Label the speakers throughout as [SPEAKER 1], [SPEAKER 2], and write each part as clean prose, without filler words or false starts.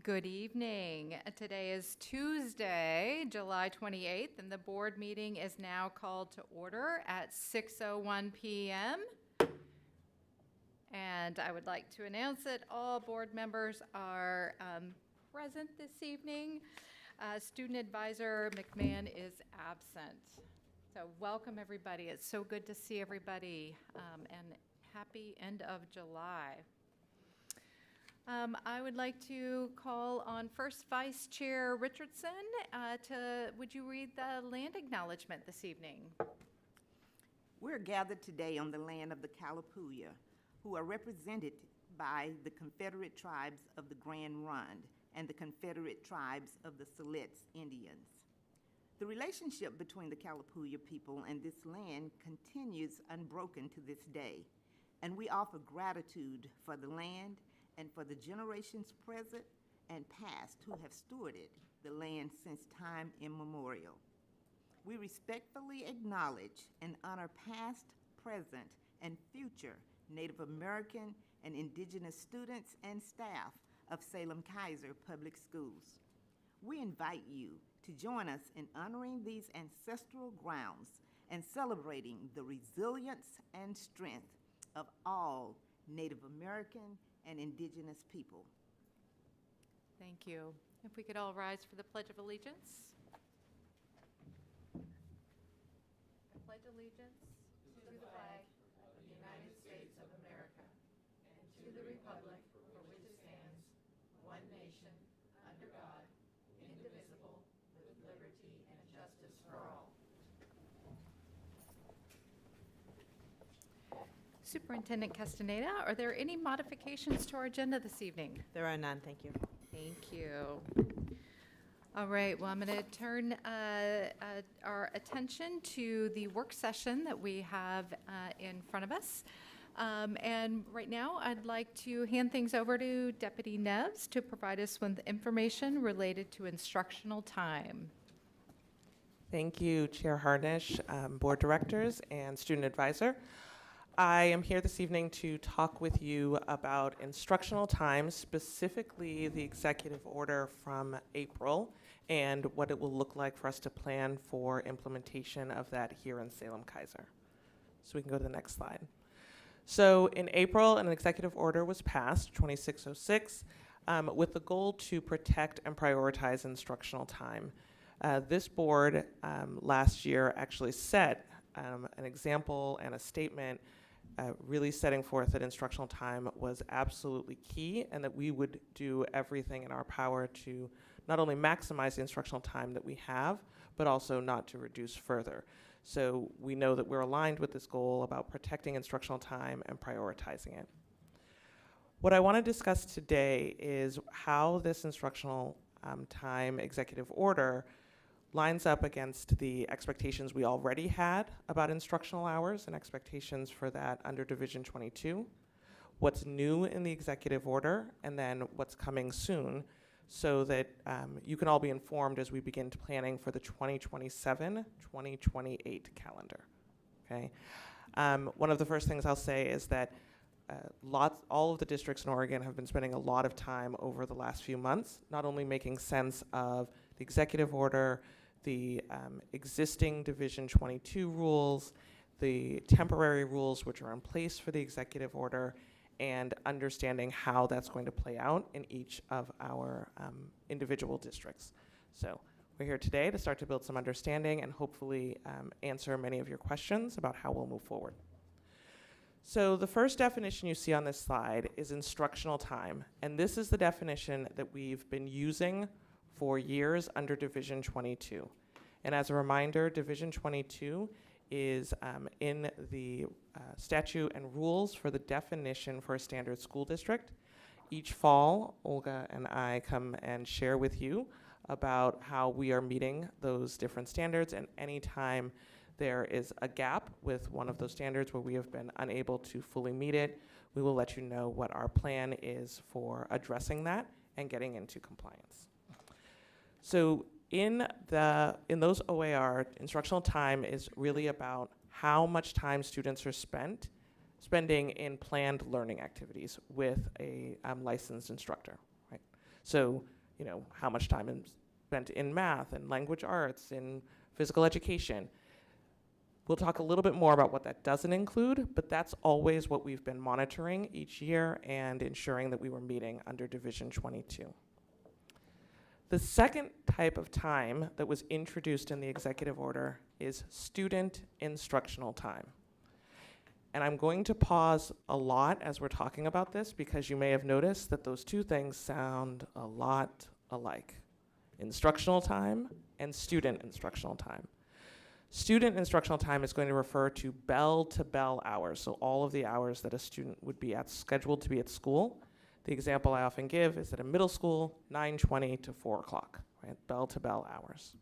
[SPEAKER 1] Good evening. Today is Tuesday, July 28th, and the board meeting is now called to order at 6:01 p.m. And I would like to announce that all board members are present this evening. Student Advisor McMahon is absent. So welcome, everybody. It's so good to see everybody, and happy end of July. I would like to call on First Vice Chair Richardson would you read the land acknowledgement this evening?
[SPEAKER 2] We're gathered today on the land of the Kalapuya, who are represented by the Confederate tribes of the Grand Ronde and the Confederate tribes of the Siletz Indians. The relationship between the Kalapuya people and this land continues unbroken to this day, and we offer gratitude for the land and for the generations present and past who have stewarded the land since time immemorial. We respectfully acknowledge and honor past, present, and future Native American and indigenous students and staff of Salem-Keizer Public Schools. We invite you to join us in honoring these ancestral grounds and celebrating the resilience and strength of all Native American and indigenous people.
[SPEAKER 1] Thank you. If we could all rise for the Pledge of Allegiance. I pledge allegiance to the flag of the United States of America and to the republic for which it stands, one nation, under God, indivisible, with liberty and justice for all. Superintendent Castaneda, are there any modifications to our agenda this evening?
[SPEAKER 3] There are none, thank you.
[SPEAKER 1] Thank you. All right, well, I'm going to turn our attention to the work session that we have in front of us. And right now, I'd like to hand things over to Deputy Neves to provide us with information related to instructional time.
[SPEAKER 4] Thank you, Chair Harnish, Board Directors, and Student Advisor. I am here this evening to talk with you about instructional time, specifically the executive order from April and what it will look like for us to plan for implementation of that here in Salem-Keizer. So we can go to the next slide. So in April, an executive order was passed, 2606, with the goal to protect and prioritize instructional time. This board last year actually set an example and a statement really setting forth that instructional time was absolutely key and that we would do everything in our power to not only maximize the instructional time that we have, but also not to reduce further. So we know that we're aligned with this goal about protecting instructional time and prioritizing it. What I want to discuss today is how this instructional time executive order lines up against the expectations we already had about instructional hours and expectations for that under Division 22, what's new in the executive order, and then what's coming soon, so that you can all be informed as we begin planning for the 2027-2028 calendar, okay? One of the first things I'll say is that all of the districts in Oregon have been spending a lot of time over the last few months, not only making sense of the executive order, the existing Division 22 rules, the temporary rules which are in place for the executive order, and understanding how that's going to play out in each of our individual districts. So we're here today to start to build some understanding and hopefully answer many of your questions about how we'll move forward. So the first definition you see on this slide is instructional time, and this is the definition that we've been using for years under Division 22. And as a reminder, Division 22 is in the statute and rules for the definition for a standard school district. Each fall, Olga and I come and share with you about how we are meeting those different standards, and anytime there is a gap with one of those standards where we have been unable to fully meet it, we will let you know what our plan is for addressing that and getting into compliance. So in those OAR, instructional time is really about how much time students are spending in planned learning activities with a licensed instructor, right? So, you know, how much time is spent in math and language arts, in physical education. We'll talk a little bit more about what that doesn't include, but that's always what we've been monitoring each year and ensuring that we were meeting under Division 22. The second type of time that was introduced in the executive order is student instructional time. And I'm going to pause a lot as we're talking about this because you may have noticed that those two things sound a lot alike. Instructional time and student instructional time. Student instructional time is going to refer to bell-to-bell hours, so all of the hours that a student would be scheduled to be at school. The example I often give is at a middle school, 9:20 to 4 o'clock, right? Bell-to-bell hours.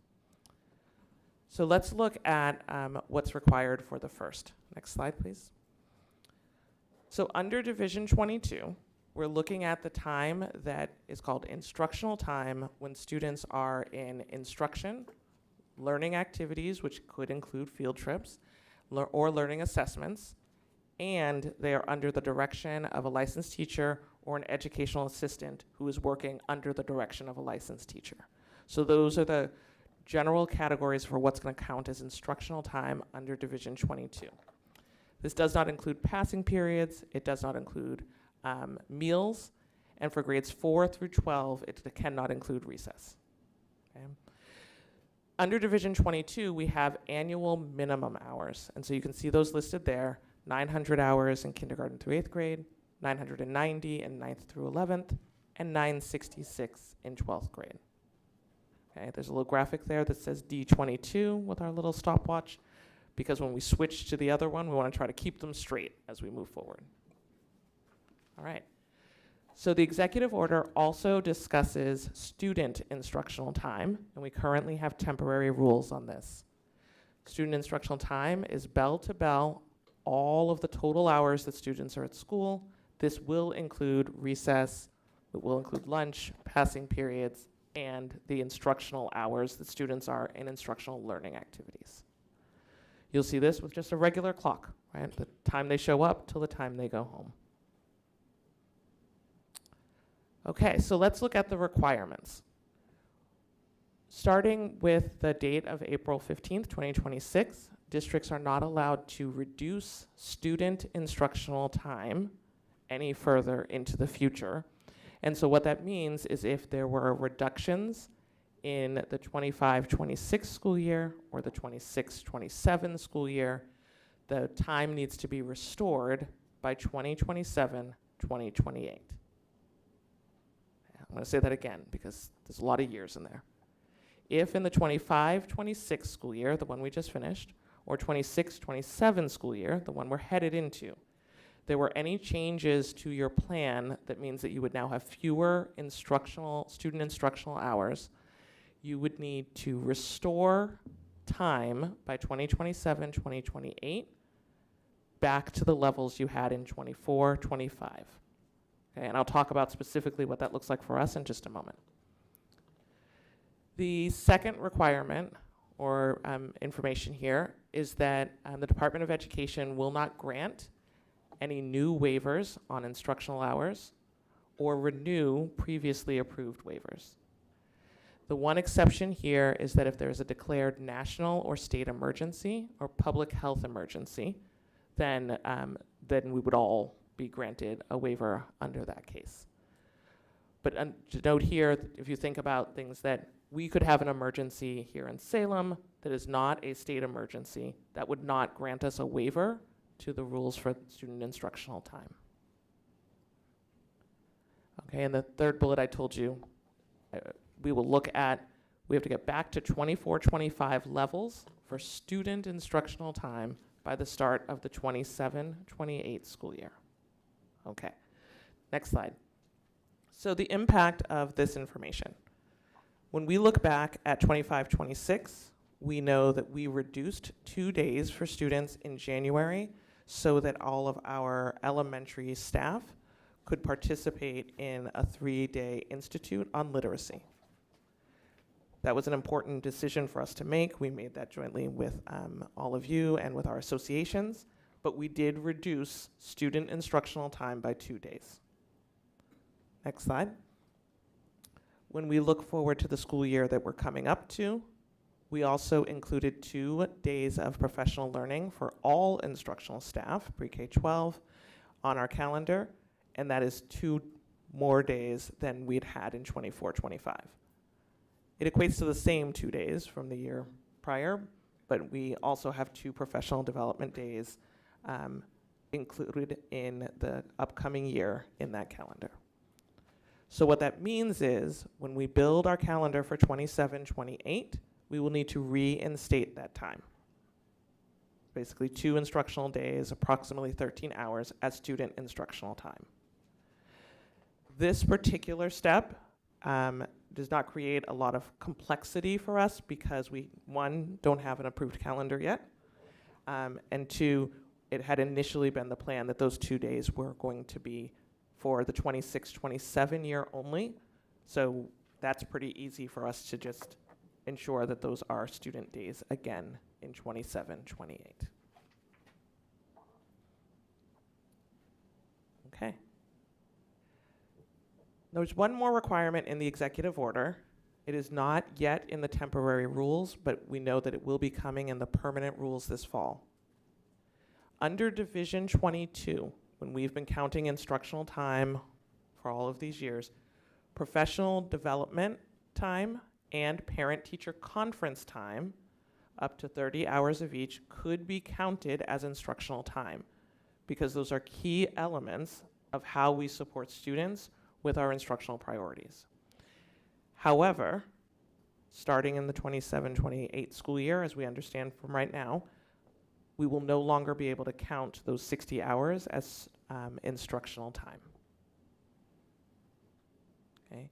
[SPEAKER 4] So let's look at what's required for the first. Next slide, please. So under Division 22, we're looking at the time that is called instructional time when students are in instruction, learning activities, which could include field trips, or learning assessments, and they are under the direction of a licensed teacher or an educational assistant who is working under the direction of a licensed teacher. So those are the general categories for what's going to count as instructional time under Division 22. This does not include passing periods, it does not include meals, and for grades 4 through 12, it cannot include recess. Okay? Under Division 22, we have annual minimum hours, and so you can see those listed there, 900 hours in kindergarten through 8th grade, 990 in 9th through 11th, and 966 in 12th grade. Okay, there's a little graphic there that says D22 with our little stopwatch, because when we switch to the other one, we want to try to keep them straight as we move forward. All right. So the executive order also discusses student instructional time, and we currently have temporary rules on this. Student instructional time is bell to bell, all of the total hours that students are at school. This will include recess, it will include lunch, passing periods, and the instructional hours that students are in instructional learning activities. You'll see this with just a regular clock, right? The time they show up till the time they go home. Okay, so let's look at the requirements. Starting with the date of April 15th, 2026, districts are not allowed to reduce student instructional time any further into the future. And so what that means is if there were reductions in the 25-26 school year or the 26-27 school year, the time needs to be restored by 2027-2028. I'm going to say that again because there's a lot of years in there. If in the 25-26 school year, the one we just finished, or 26-27 school year, the one we're headed into, there were any changes to your plan that means that you would now have fewer student instructional hours, you would need to restore time by 2027-2028 back to the levels you had in 24-25. Okay, and I'll talk about specifically what that looks like for us in just a moment. The second requirement or information here is that the Department of Education will not grant any new waivers on instructional hours or renew previously approved waivers. The one exception here is that if there is a declared national or state emergency or public health emergency, then we would all be granted a waiver under that case. But to note here, if you think about things that we could have an emergency here in Salem that is not a state emergency, that would not grant us a waiver to the rules for student instructional time. Okay, and the third bullet I told you, we have to get back to 24-25 levels for student instructional time by the start of the 27-28 school year. Okay, next slide. So the impact of this information. When we look back at 25-26, we know that we reduced 2 days for students in January so that all of our elementary staff could participate in a 3-day institute on literacy. That was an important decision for us to make. We made that jointly with all of you and with our associations, but we did reduce student instructional time by 2 days. Next slide. when we look forward to the school year that we're coming up to, we also included 2 days of professional learning for all instructional staff, pre-K-12, on our calendar, and that is 2 more days than we'd had in 24-25. It equates to the same 2 days from the year prior, but we also have 2 professional development days included in the upcoming year in that calendar. So what that means is when we build our calendar for 27-28, we will need to reinstate that time. Basically 2 instructional days, approximately 13 hours as student instructional time. This particular step does not create a lot of complexity for us because we, 1, don't have an approved calendar yet, and 2, it had initially been the plan that those 2 days were going to be for the 26-27 year only. So that's pretty easy for us to just ensure that those are student days again in 27-28. Okay. There's one more requirement in the executive order. It is not yet in the temporary rules, but we know that it will be coming in the permanent rules this fall. Under Division 22, when we've been counting instructional time for all of these years, professional development time and parent-teacher conference time, up to 30 hours of each, could be counted as instructional time because those are key elements of how we support students with our instructional priorities. However, starting in the 27-28 school year, as we understand from right now, we will no longer be able to count those 60 hours as instructional time. Okay.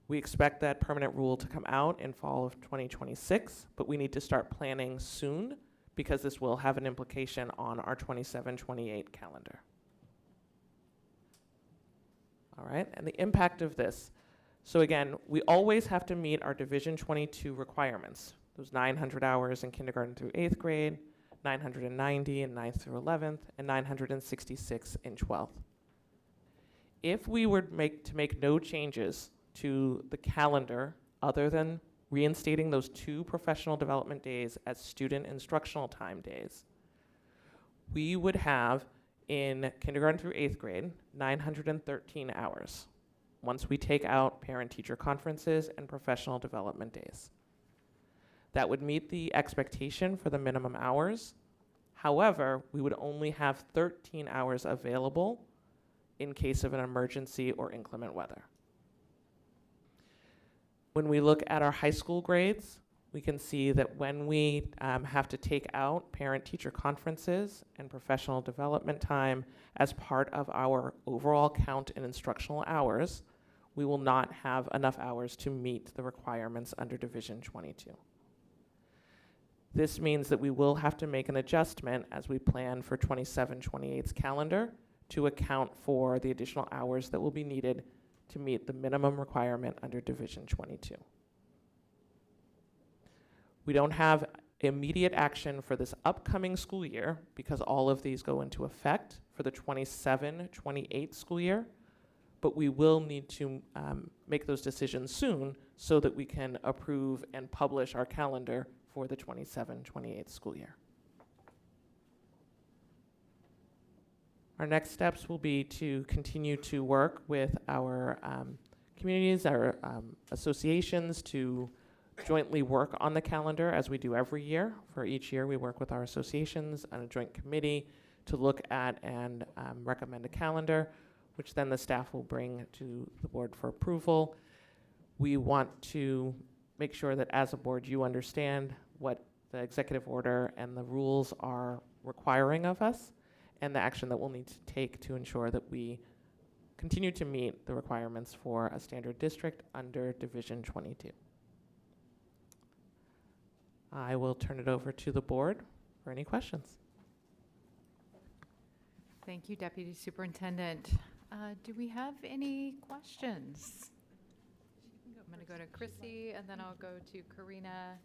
[SPEAKER 4] We expect that permanent rule to come out in fall of 2026, but we need to start planning soon because this will have an implication on our 27-28 calendar. All right, and the impact of this. So again, we always have to meet our Division 22 requirements. Those 900 hours in kindergarten through 8th grade, 990 in 9th through 11th, and 966 in 12th. If we were to make no changes to the calendar other than reinstating those 2 professional development days as student instructional time days, we would have in kindergarten through 8th grade 913 hours once we take out parent-teacher conferences and professional development days. That would meet the expectation for the minimum hours. However, we would only have 13 hours available in case of an emergency or inclement weather. When we look at our high school grades, we can see that when we have to take out parent-teacher conferences and professional development time as part of our overall count in instructional hours, we will not have enough hours to meet the requirements under Division 22. This means that we will have to make an adjustment as we plan for 27-28's calendar to account for the additional hours that will be needed to meet the minimum requirement under Division 22. We don't have immediate action for this upcoming school year because all of these go into effect for the 27-28 school year, but we will need to make those decisions soon so that we can approve and publish our calendar for the 27-28 school year. Our next steps will be to continue to work with our communities, our associations to jointly work on the calendar as we do every year. For each year, we work with our associations on a joint committee to look at and recommend a calendar, which then the staff will bring to the board for approval. We want to make sure that as a board you understand what the executive order and the rules are requiring of us and the action that we'll need to take to ensure that we continue to meet the requirements for a standard district under Division 22. I will turn it over to the board for any questions.
[SPEAKER 1] Thank you, Deputy Superintendent. Do we have any questions? I'm going to go to Chrissy, and then I'll go to Karina,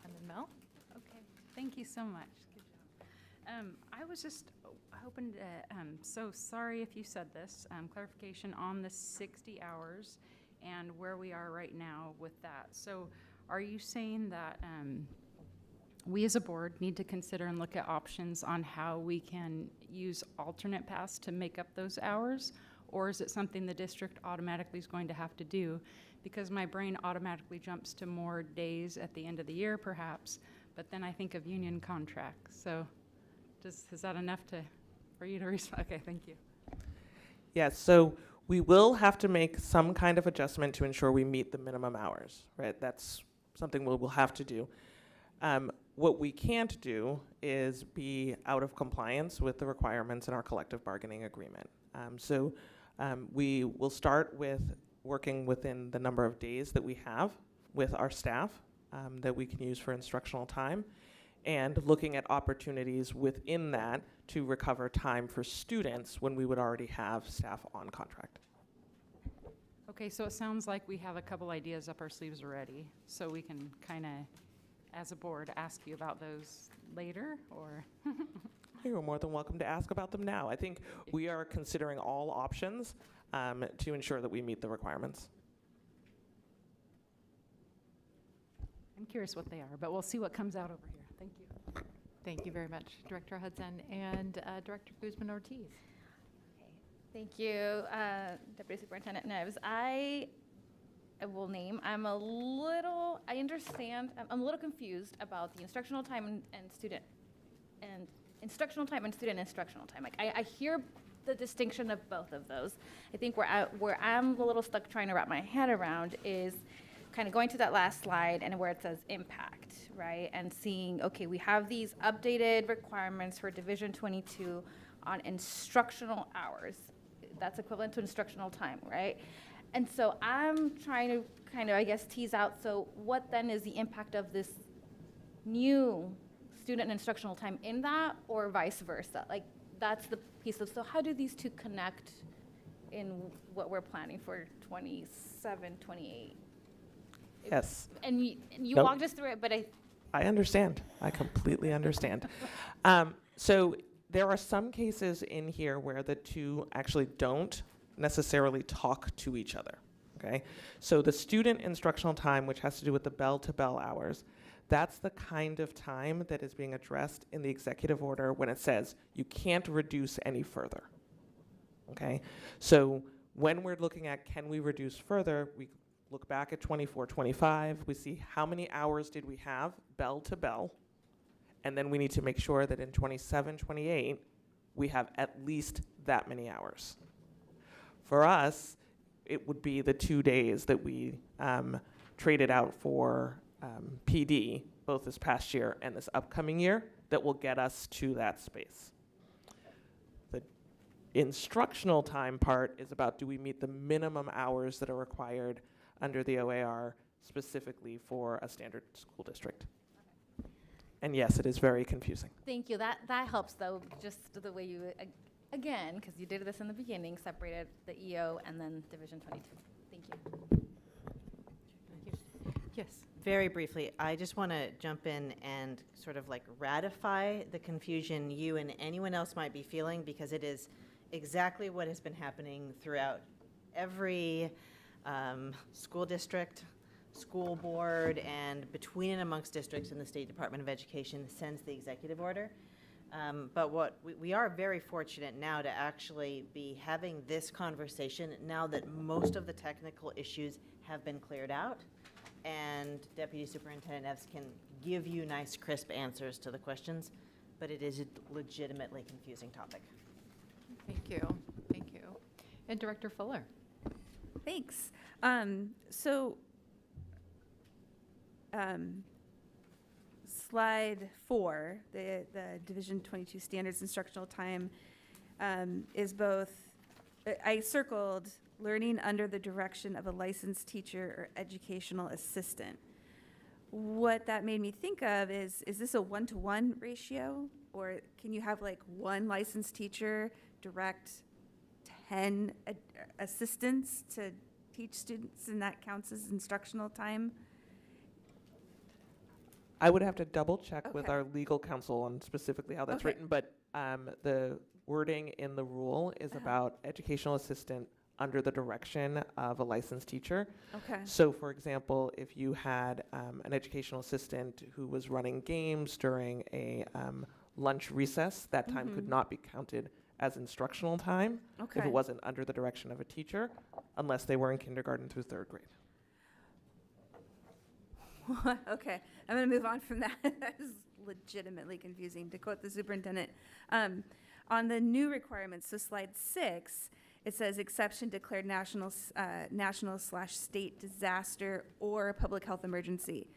[SPEAKER 1] and then Mel.
[SPEAKER 3] Okay, thank you so much. Good job. I was just hoping to, so sorry if you said this, clarification on the 60 hours. and where we are right now with that. So are you saying that we as a board need to consider and look at options on how we can use alternate paths to make up those hours? Or is it something the district automatically is going to have to do? Because my brain automatically jumps to more days at the end of the year, perhaps, but then I think of union contracts. So is that enough for you to respond? Okay, thank you.
[SPEAKER 4] Yes, so we will have to make some kind of adjustment to ensure we meet the minimum hours, right? That's something we'll have to do. What we can't do is be out of compliance with the requirements in our collective bargaining agreement. We will start with working within the number of days that we have with our staff that we can use for instructional time, and looking at opportunities within that to recover time for students when we would already have staff on contract.
[SPEAKER 3] Okay, so it sounds like we have a couple ideas up our sleeves already, so we can kind of, as a board, ask you about those later, or?
[SPEAKER 4] You're more than welcome to ask about them now. I think we are considering all options to ensure that we meet the requirements.
[SPEAKER 3] I'm curious what they are, but we'll see what comes out over here. Thank you.
[SPEAKER 1] Thank you very much, Director Hudson and Director Guzman-Ortiz.
[SPEAKER 5] Thank you, Deputy Superintendent Neves. I will name, I'm a little confused about the instructional time and student instructional time. Like, I hear the distinction of both of those. I think where I'm a little stuck trying to wrap my head around is kind of going to that last slide and where it says impact, right? And seeing, okay, we have these updated requirements for Division 22 on instructional hours. That's equivalent to instructional time, right? And so I'm trying to kind of, I guess, tease out, so what then is the impact of this new student instructional time in that, or vice versa? Like, that's the piece of, so how do these two connect in what we're planning for 27, 28?
[SPEAKER 4] Yes.
[SPEAKER 5] And you
[SPEAKER 4] Nope.
[SPEAKER 5] walked us through it, but
[SPEAKER 4] I understand. I completely understand. So there are some cases in here where the two actually don't necessarily talk to each other, okay? So the student instructional time, which has to do with the bell-to-bell hours, that's the kind of time that is being addressed in the executive order when it says you can't reduce any further, okay? So when we're looking at can we reduce further, we look back at 24, 25, we see how many hours did we have bell to bell, and then we need to make sure that in 27, 28, we have at least that many hours. For us, it would be the 2 days that we traded out for PD, both this past year and this upcoming year, that will get us to that space. The instructional time part is about, do we meet the minimum hours that are required under the OAR specifically for a standard school district? And yes, it is very confusing.
[SPEAKER 5] thank you. That helps, though, just the way you, again, because you did this in the beginning, separated the EO and then Division 22. Thank you.
[SPEAKER 1] Yes.
[SPEAKER 6] Very briefly, I just want to jump in and sort of like ratify the confusion you and anyone else might be feeling, because it is exactly what has been happening throughout every school district, school board, and between and amongst districts in the State Department of Education since the executive order. But what we are very fortunate now to actually be having this conversation now that most of the technical issues have been cleared out, and Deputy Superintendent Neves can give you nice, crisp answers to the questions, but it is a legitimately confusing topic.
[SPEAKER 1] Thank you. Thank you. And Director Fuller.
[SPEAKER 7] Thanks. Slide 4, the Division 22 standards instructional time is both, I circled learning under the direction of a licensed teacher or educational assistant. What that made me think of is this a 1-to-1 ratio? Or can you have like one licensed teacher direct 10 assistants to teach students, and that counts as instructional time?
[SPEAKER 4] I would have to double check with
[SPEAKER 7] Okay.
[SPEAKER 4] our legal counsel on specifically how that's
[SPEAKER 7] Okay.
[SPEAKER 4] written, but the wording in the rule is about educational assistant under the direction of a licensed teacher.
[SPEAKER 7] Okay.
[SPEAKER 4] So, for example, if you had an educational assistant who was running games during a lunch recess, that time could not be counted as instructional time
[SPEAKER 7] Okay.
[SPEAKER 4] if it wasn't under the direction of a teacher, unless they were in kindergarten through 3rd grade.
[SPEAKER 7] Okay, I'm going to move on from that. That is legitimately confusing, to quote the superintendent. On the new requirements, so slide 6, it says exception declared national/state disaster or public health emergency.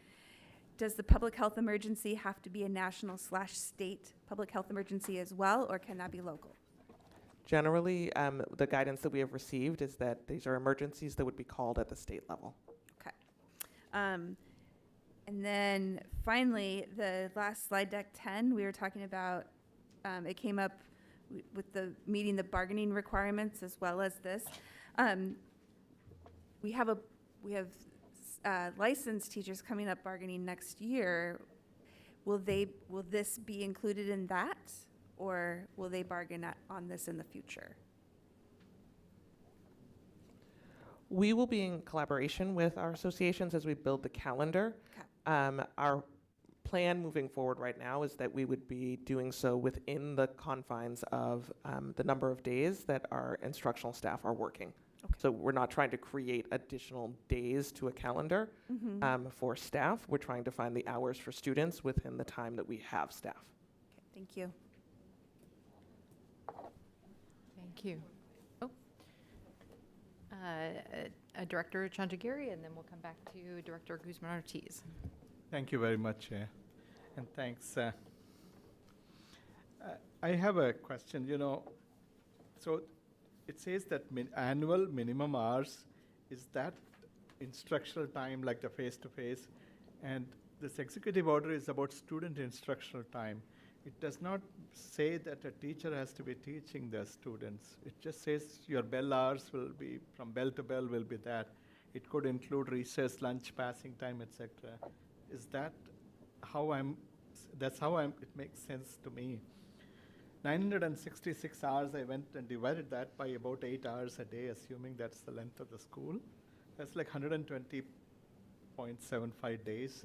[SPEAKER 7] Does the public health emergency have to be a national/state public health emergency as well, or can that be local?
[SPEAKER 4] Generally, the guidance that we have received is that these are emergencies that would be called at the state level.
[SPEAKER 7] Okay. And then finally, the last slide deck 10, we were talking about, it came up with the meeting the bargaining requirements as well as this. We have licensed teachers coming up bargaining next year. Will this be included in that, or will they bargain on this in the future?
[SPEAKER 4] We will be in collaboration with our associations as we build the calendar.
[SPEAKER 7] Okay.
[SPEAKER 4] Our plan moving forward right now is that we would be doing so within the confines of the number of days that our instructional staff are working.
[SPEAKER 7] Okay.
[SPEAKER 4] So we're not trying to create additional days to a calendar for staff. We're trying to find the hours for students within the time that we have staff.
[SPEAKER 7] Okay, thank you.
[SPEAKER 1] Thank you. Oh. Director Chandragiri, and then we'll come back to Director Guzman-Ortiz.
[SPEAKER 8] Thank you very much, Chair. And thanks. I have a question. So it says that annual minimum hours, is that instructional time like the face-to-face? And this executive order is about student instructional time. It does not say that a teacher has to be teaching the students. It just says your bell hours will be, from bell to bell will be that. It could include recess, lunch, passing time, etc. Is that how it makes sense to me. 966 hours, I went and divided that by about 8 hours a day, assuming that's the length of the school. That's like 120.75 days.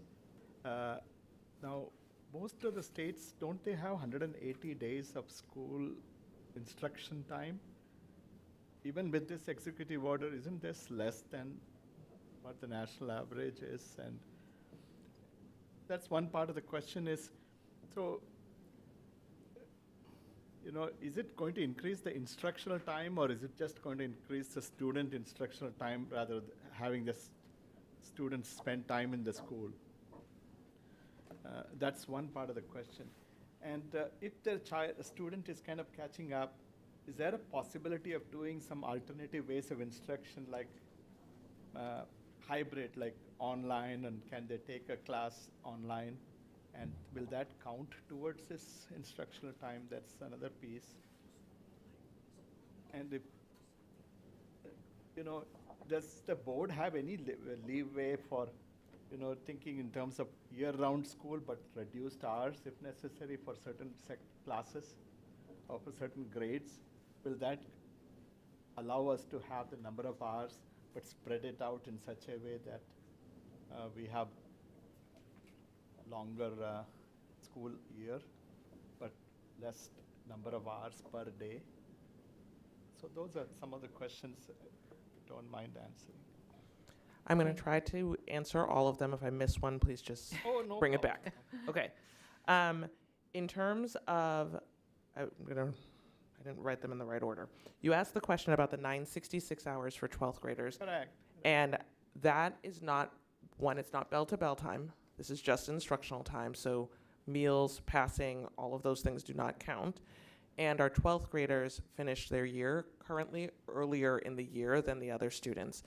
[SPEAKER 8] Now, most of the states, don't they have 180 days of school instruction time? Even with this executive order, isn't this less than what the national average is? And that's one part of the question is, so, is it going to increase the instructional time, or is it just going to increase the student instructional time rather than having the students spend time in the school? That's one part of the question. And if the student is kind of catching up, is there a possibility of doing some alternative ways of instruction, like hybrid, like online, and can they take a class online? And will that count towards this instructional time? That's another piece. And if, does the board have any leeway for, thinking in terms of year-round school, but reduced hours if necessary for certain classes or for certain grades? Will that allow us to have the number of hours, but spread it out in such a way that we have longer school year, but less number of hours per day? So those are some of the questions. Don't mind answering.
[SPEAKER 4] I'm going to try to answer all of them. If I miss one, please just
[SPEAKER 8] No
[SPEAKER 4] bring it
[SPEAKER 8] problem.
[SPEAKER 4] back. Okay. In terms of, I didn't write them in the right order. You asked the question about the 966 hours for 12th graders.
[SPEAKER 8] Correct.
[SPEAKER 4] And that is not, it's not bell-to-bell time. This is just instructional time. So meals, passing, all of those things do not count. And our 12th graders finish their year currently earlier in the year than the other students.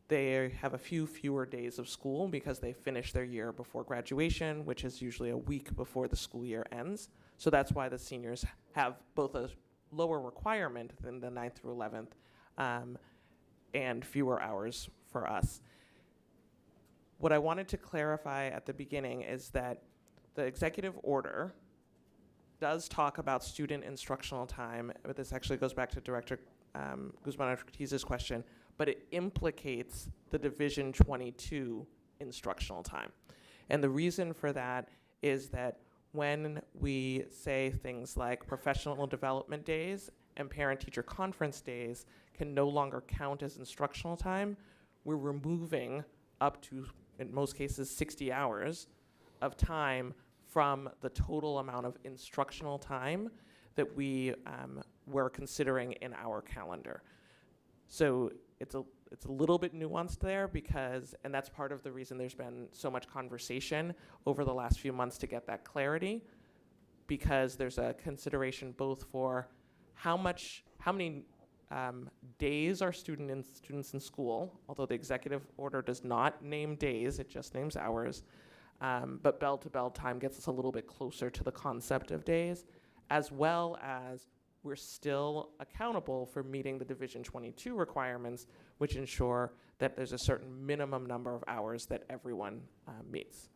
[SPEAKER 4] They have a few fewer days of school because they finish their year before graduation, which is usually a week before the school year ends. So that's why the seniors have both a lower requirement than the 9th through 11th and fewer hours for us. What I wanted to clarify at the beginning is that the executive order does talk about student instructional time, but this actually goes back to Director Guzman-Ortiz's question, but it implicates the Division 22 instructional time. And the reason for that is that when we say things like professional development days and parent-teacher conference days can no longer count as instructional time, we're removing up to, in most cases, 60 hours of time from the total amount of instructional time that we were considering in our calendar. So it's a little bit nuanced there because, and that's part of the reason there's been so much conversation over the last few months to get that clarity, because there's a consideration both for how many days are students in school, although the executive order does not name days, it just names hours. But bell-to-bell time gets us a little bit closer to the concept of days, as well as we're still accountable for meeting the Division 22 requirements, which ensure that there's a certain minimum number of hours that everyone meets.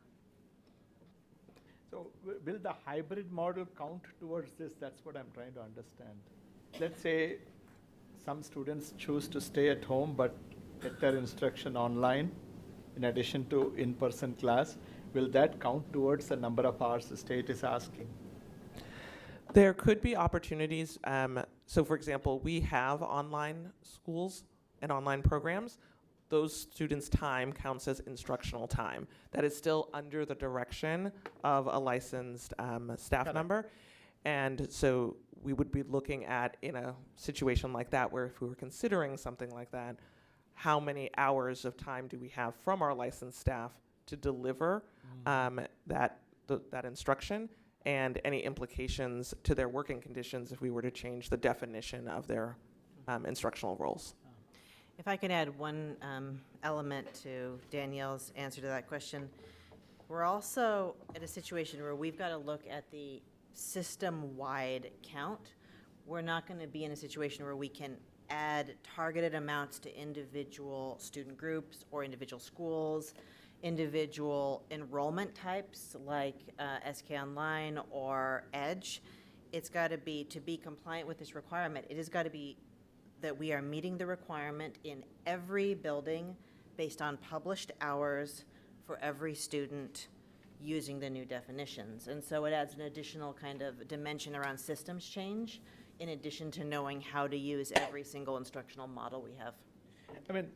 [SPEAKER 8] So will the hybrid model count towards this? That's what I'm trying to understand. Let's say some students choose to stay at home but get their instruction online in addition to in-person class. Will that count towards the number of hours the state is asking?
[SPEAKER 4] There could be opportunities. So for example, we have online schools and online programs. Those students' time counts as instructional time. That is still under the direction of a licensed staff member. And so we would be looking at, in a situation like that, where if we were considering something like that, how many hours of time do we have from our licensed staff to deliver that instruction, and any implications to their working conditions if we were to change the definition of their instructional roles.
[SPEAKER 6] If I can add one element to Danielle's answer to that question, we're also at a situation where we've got to look at the system-wide count. We're not going to be in a situation where we can add targeted amounts to individual student groups or individual schools, individual enrollment types like SK Online or EDGE. It's got to be compliant with this requirement, it has got to be that we are meeting the requirement in every building based on published hours for every student using the new definitions. And so it adds an additional kind of dimension around systems change, in addition to knowing how to use every single instructional model we have.
[SPEAKER 8] I mean,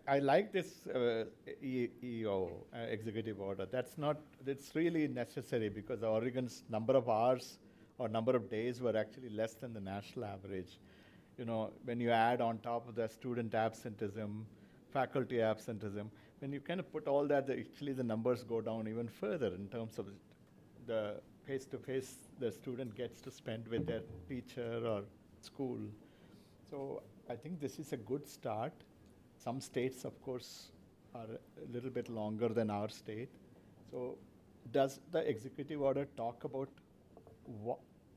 [SPEAKER 8] I like this EO, executive order. It's really necessary because Oregon's number of hours or number of days were actually less than the national average. You know, when you add on top of the student absenteeism, faculty absenteeism, when you kind of put all that, actually the numbers go down even further in terms of the face-to-face the student gets to spend with their teacher or school. So I think this is a good start. Some states, of course, are a little bit longer than our state. So does the executive order talk about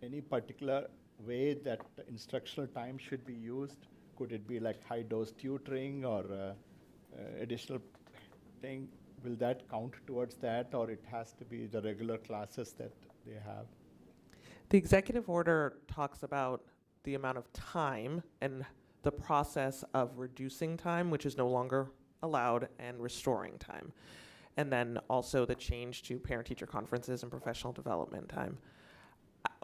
[SPEAKER 8] any particular way that the instructional time should be used? Could it be like high-dose tutoring or additional thing? Will that count towards that, or it has to be the regular classes that they have?
[SPEAKER 4] The executive order talks about the amount of time and the process of reducing time, which is no longer allowed, and restoring time. And then also the change to parent-teacher conferences and professional development time.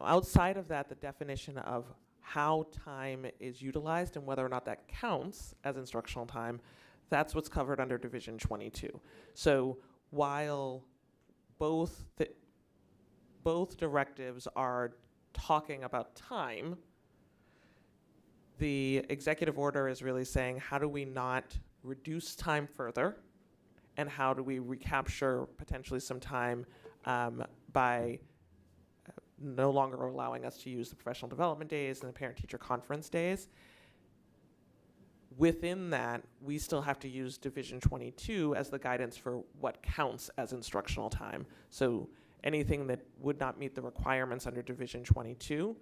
[SPEAKER 4] Outside of that, the definition of how time is utilized and whether or not that counts as instructional time, that's what's covered under Division 22. So while both directives are talking about time, the executive order is really saying, how do we not reduce time further, and how do we recapture potentially some time by no longer allowing us to use the professional development days and the parent-teacher conference days. Within that, we still have to use Division 22 as the guidance for what counts as instructional time. So anything that would not meet the requirements under Division 22,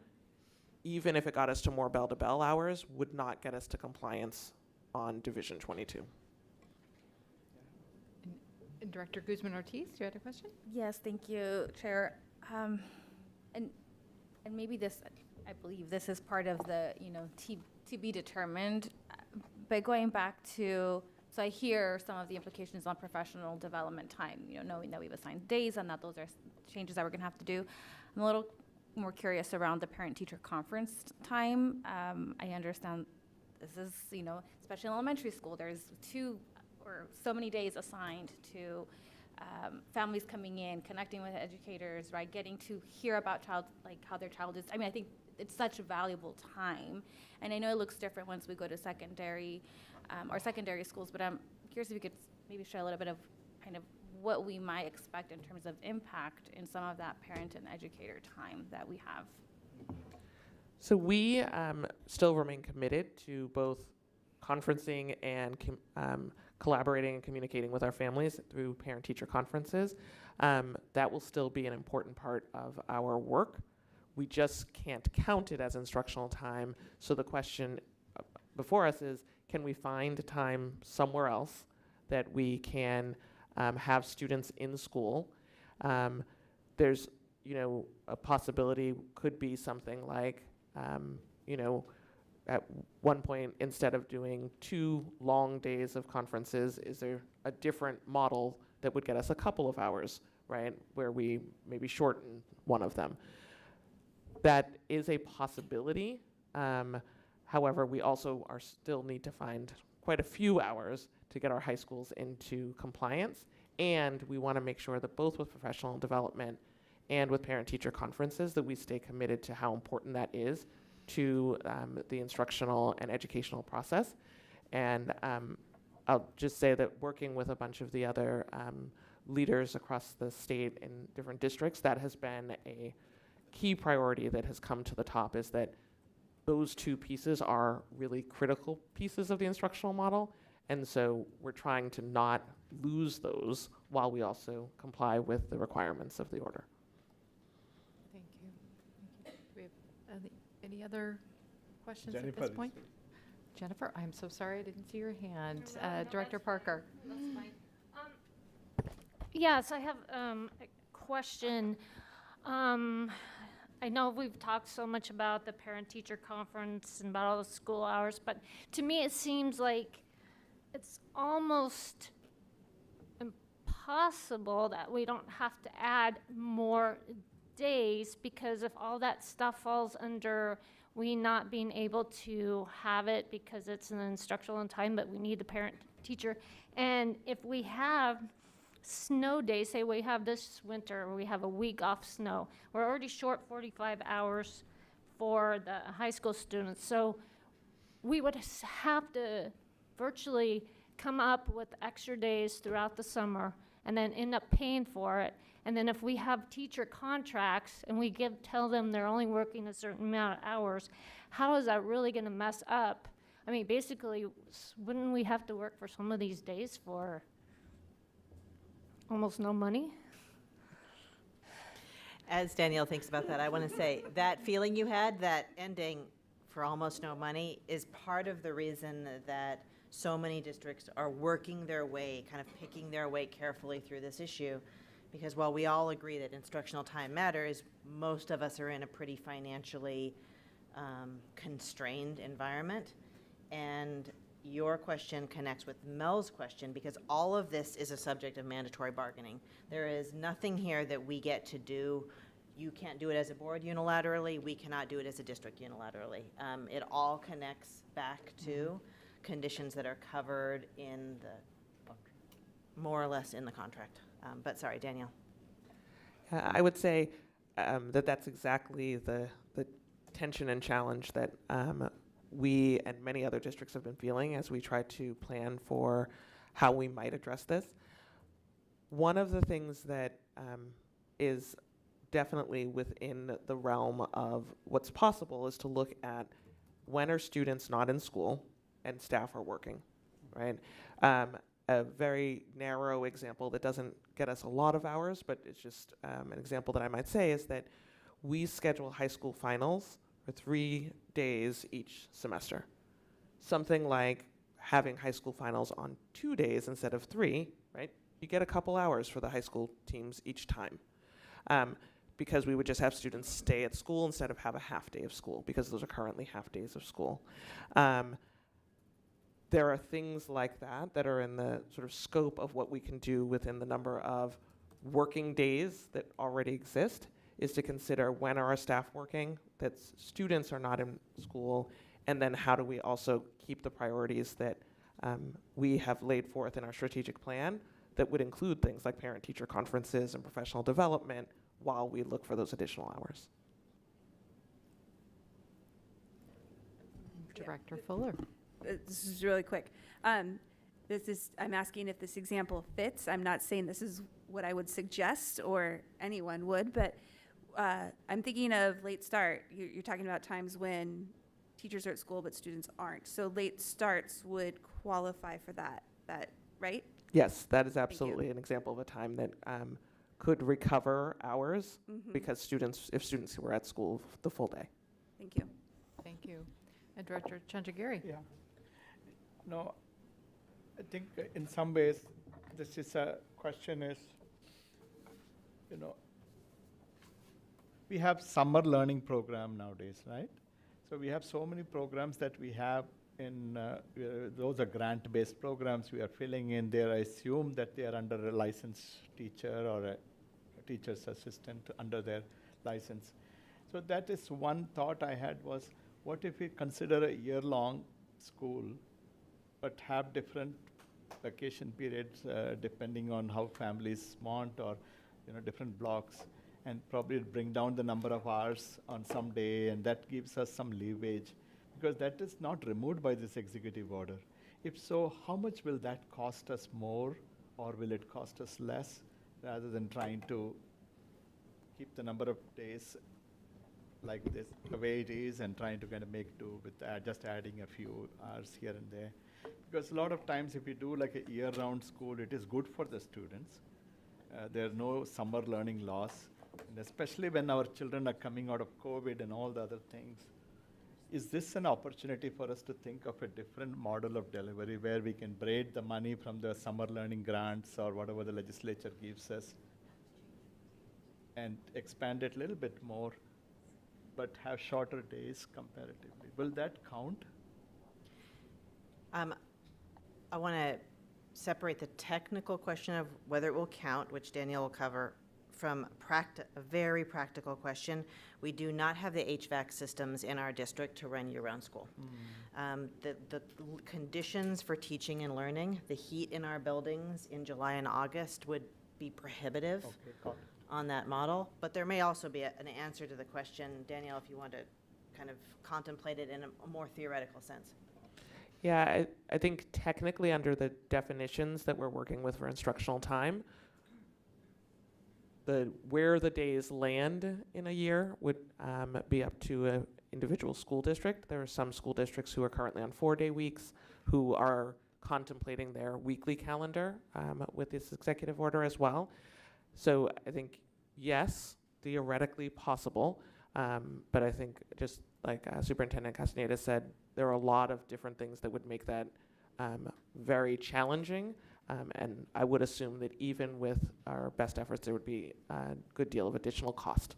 [SPEAKER 4] even if it got us to more bell-to-bell hours, would not get us to compliance on Division 22.
[SPEAKER 1] And Director Guzman-Ortiz, you had a question?
[SPEAKER 5] Yes, thank you, Chair. And maybe this, I believe this is part of the, to be determined. But going back to, so I hear some of the implications on professional development time, knowing that we've assigned days and that those are changes that we're gonna have to do. I'm a little more curious around the parent-teacher conference time. I understand this is, especially in elementary school, there's 2 or so many days assigned to families coming in, connecting with educators, right? Getting to hear about how their child is. I think it's such a valuable time. And I know it looks different once we go to secondary or secondary schools, but I'm curious if you could maybe share a little bit of kind of what we might expect in terms of impact in some of that parent and educator time that we have.
[SPEAKER 4] So we still remain committed to both conferencing and collaborating and communicating with our families through parent-teacher conferences. That will still be an important part of our work. We just can't count it as instructional time. So the question before us is, can we find time somewhere else that we can have students in school? There's, a possibility could be something like, at one point, instead of doing 2 long days of conferences, is there a different model that would get us a couple of hours, right, where we maybe shorten one of them? That is a possibility. However, we also still need to find quite a few hours to get our high schools into compliance. And we want to make sure that both with professional development and with parent-teacher conferences that we stay committed to how important that is to the instructional and educational process. And I'll just say that working with a bunch of the other leaders across the state in different districts, that has been a key priority that has come to the top, is that those 2 pieces are really critical pieces of the instructional model. And so we're trying to not lose those while we also comply with the requirements of the order.
[SPEAKER 1] Thank you. Do we have any other questions at
[SPEAKER 8] Jennifer
[SPEAKER 1] this
[SPEAKER 8] is-
[SPEAKER 1] point? Jennifer, I'm so sorry, I didn't see your hand. Director Parker.
[SPEAKER 9] Yes, I have a question. I know we've talked so much about the parent-teacher conference and about all the school hours, but to me it seems like it's almost impossible that we don't have to add more days, because if all that stuff falls under we not being able to have it because it's an instructional time, but we need the parent-teacher, and if we have snow days, say we have this winter where we have a week off snow, we're already short 45 hours for the high school students. So we would have to virtually come up with extra days throughout the summer and then end up paying for it. And then if we have teacher contracts and we tell them they're only working a certain amount of hours, how is that really going to mess up? I mean, basically, wouldn't we have to work for some of these days for almost no money?
[SPEAKER 6] As Danielle thinks about that, I want to say that feeling you had, that ending for almost no money, is part of the reason that so many districts are working their way, kind of picking their way carefully through this issue. Because while we all agree that instructional time matters, most of us are in a pretty financially constrained environment. And your question connects with Mel's question, because all of this is a subject of mandatory bargaining. There is nothing here that we get to do. You can't do it as a board unilaterally. We cannot do it as a district unilaterally. It all connects back to conditions that are covered in the, more or less in the contract. But sorry, Danielle.
[SPEAKER 4] I would say that's exactly the tension and challenge that we and many other districts have been feeling as we try to plan for how we might address this. One of the things that is definitely within the realm of what's possible is to look at when are students not in school and staff are working, right? A very narrow example that doesn't get us a lot of hours, but it's just an example that I might say is that we schedule high school finals for 3 days each semester. Something like having high school finals on 2 days instead of 3, right? You get a couple hours for the high school teams each time. because we would just have students stay at school instead of have a half day of school, because those are currently half days of school. There are things like that that are in the sort of scope of what we can do within the number of working days that already exist, is to consider when are our staff working, that students are not in school, and then how do we also keep the priorities that we have laid forth in our strategic plan that would include things like parent-teacher conferences and professional development while we look for those additional hours.
[SPEAKER 1] Director Fuller.
[SPEAKER 7] This is really quick. I'm asking if this example fits. I'm not saying this is what I would suggest or anyone would, but I'm thinking of late start. You're talking about times when teachers are at school but students aren't. So late starts would qualify for that, right?
[SPEAKER 4] Yes, that is absolutely an example of a time that could recover hours because if students were at school the full day.
[SPEAKER 7] Thank you.
[SPEAKER 1] Thank you. And Director Chandragiri.
[SPEAKER 8] Yeah. No, I think in some ways, this is a question is, we have summer learning program nowadays, right? So we have so many programs that we have in, those are grant-based programs we are filling in there. I assume that they are under a licensed teacher or a teacher's assistant under their license. So that is one thought I had was, what if we consider a year-long school, but have different vacation periods depending on how families want, or different blocks, and probably bring down the number of hours on some day, and that gives us some leverage, because that is not removed by this executive order. If so, how much will that cost us more, or will it cost us less, rather than trying to keep the number of days like this, the way it is, and trying to kind of make do with just adding a few hours here and there. Because a lot of times if you do like a year-round school, it is good for the students. There are no summer learning loss, and especially when our children are coming out of COVID and all the other things. Is this an opportunity for us to think of a different model of delivery where we can braid the money from the summer learning grants or whatever the legislature gives us and expand it a little bit more, but have shorter days comparatively? Will that count?
[SPEAKER 6] I want to separate the technical question of whether it will count, which Danielle will cover, from a very practical question. We do not have the HVAC systems in our district to run year-round school. The conditions for teaching and learning, the heat in our buildings in July and August would be prohibitive on that model. But there may also be an answer to the question, Danielle, if you want to kind of contemplate it in a more theoretical sense.
[SPEAKER 4] Yeah, I think technically under the definitions that we're working with for instructional time, where the days land in a year would be up to an individual school district. There are some school districts who are currently on 4-day weeks who are contemplating their weekly calendar with this executive order as well. So I think, yes, theoretically possible, but I think just like Superintendent Castaneda said, there are a lot of different things that would make that very challenging. And I would assume that even with our best efforts, there would be a good deal of additional cost.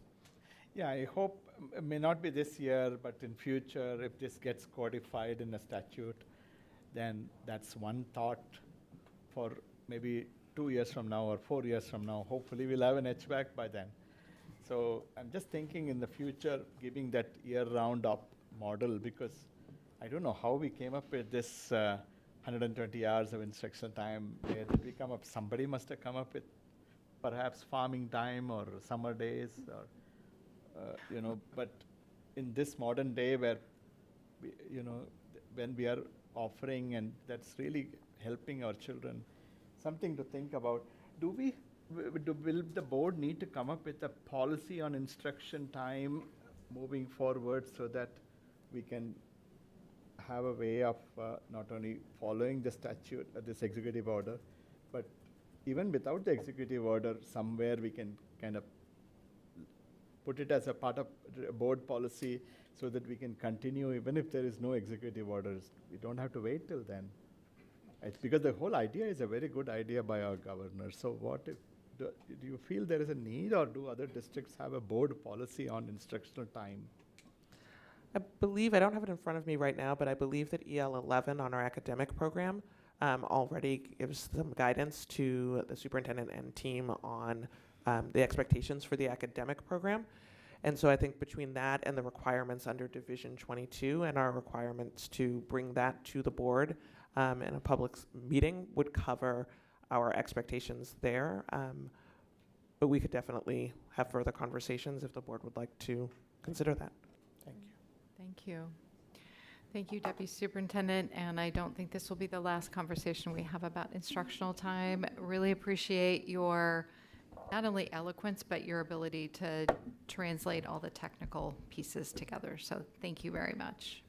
[SPEAKER 8] Yeah, I hope it may not be this year, but in future, if this gets codified in a statute, then that's one thought for maybe 2 years from now or 4 years from now. Hopefully, we'll have an HVAC by then. So I'm just thinking in the future, giving that year-round up model, because I don't know how we came up with this 120 hours of instructional time. Where did we come up? Somebody must have come up with perhaps farming time or summer days, or but in this modern day where when we are offering, and that's really helping our children, something to think about. Will the board need to come up with a policy on instruction time moving forward so that we can have a way of not only following the statute, this executive order, but even without the executive order, somewhere we can kind of put it as a part of board policy so that we can continue even if there is no executive orders. We don't have to wait till then. It's because the whole idea is a very good idea by our governor. So what if do you feel there is a need, or do other districts have a board policy on instructional time?
[SPEAKER 4] I believe, I don't have it in front of me right now, but I believe that EL 11 on our academic program already gives some guidance to the superintendent and team on the expectations for the academic program. And so I think between that and the requirements under Division 22 and our requirements to bring that to the board in a public meeting would cover our expectations there. But we could definitely have further conversations if the board would like to consider that.
[SPEAKER 8] Thank you.
[SPEAKER 1] Thank you. Thank you, Deputy Superintendent, and I don't think this will be the last conversation we have about instructional time. Really appreciate your not only eloquence, but your ability to translate all the technical pieces together. So thank you very much.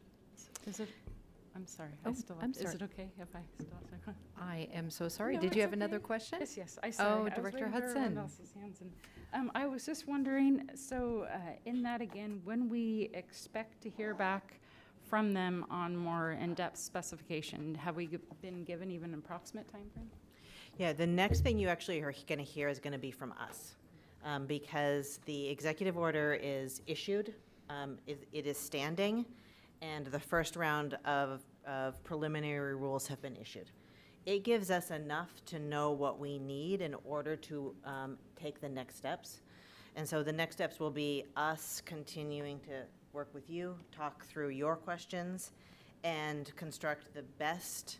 [SPEAKER 3] Is it, I'm sorry,
[SPEAKER 1] Oh,
[SPEAKER 3] I still
[SPEAKER 1] I'm
[SPEAKER 3] have,
[SPEAKER 1] sorry.
[SPEAKER 3] is it okay if I still have to?
[SPEAKER 1] I am so sorry.
[SPEAKER 3] No,
[SPEAKER 1] Did you
[SPEAKER 3] it's
[SPEAKER 1] have another
[SPEAKER 3] okay.
[SPEAKER 1] question?
[SPEAKER 3] Yes, yes, I saw.
[SPEAKER 1] Oh,
[SPEAKER 3] it. I was
[SPEAKER 1] Director
[SPEAKER 3] waiting for everyone
[SPEAKER 1] Hudson.
[SPEAKER 3] else's hands, and, I was just wondering, so in that again, when we expect to hear back from them on more in-depth specification, have we been given even an approximate timeframe?
[SPEAKER 6] Yeah, the next thing you actually are going to hear is going to be from us, because the executive order is issued, it is standing, and the first round of preliminary rules have been issued. It gives us enough to know what we need in order to take the next steps. And so the next steps will be us continuing to work with you, talk through your questions, and construct the best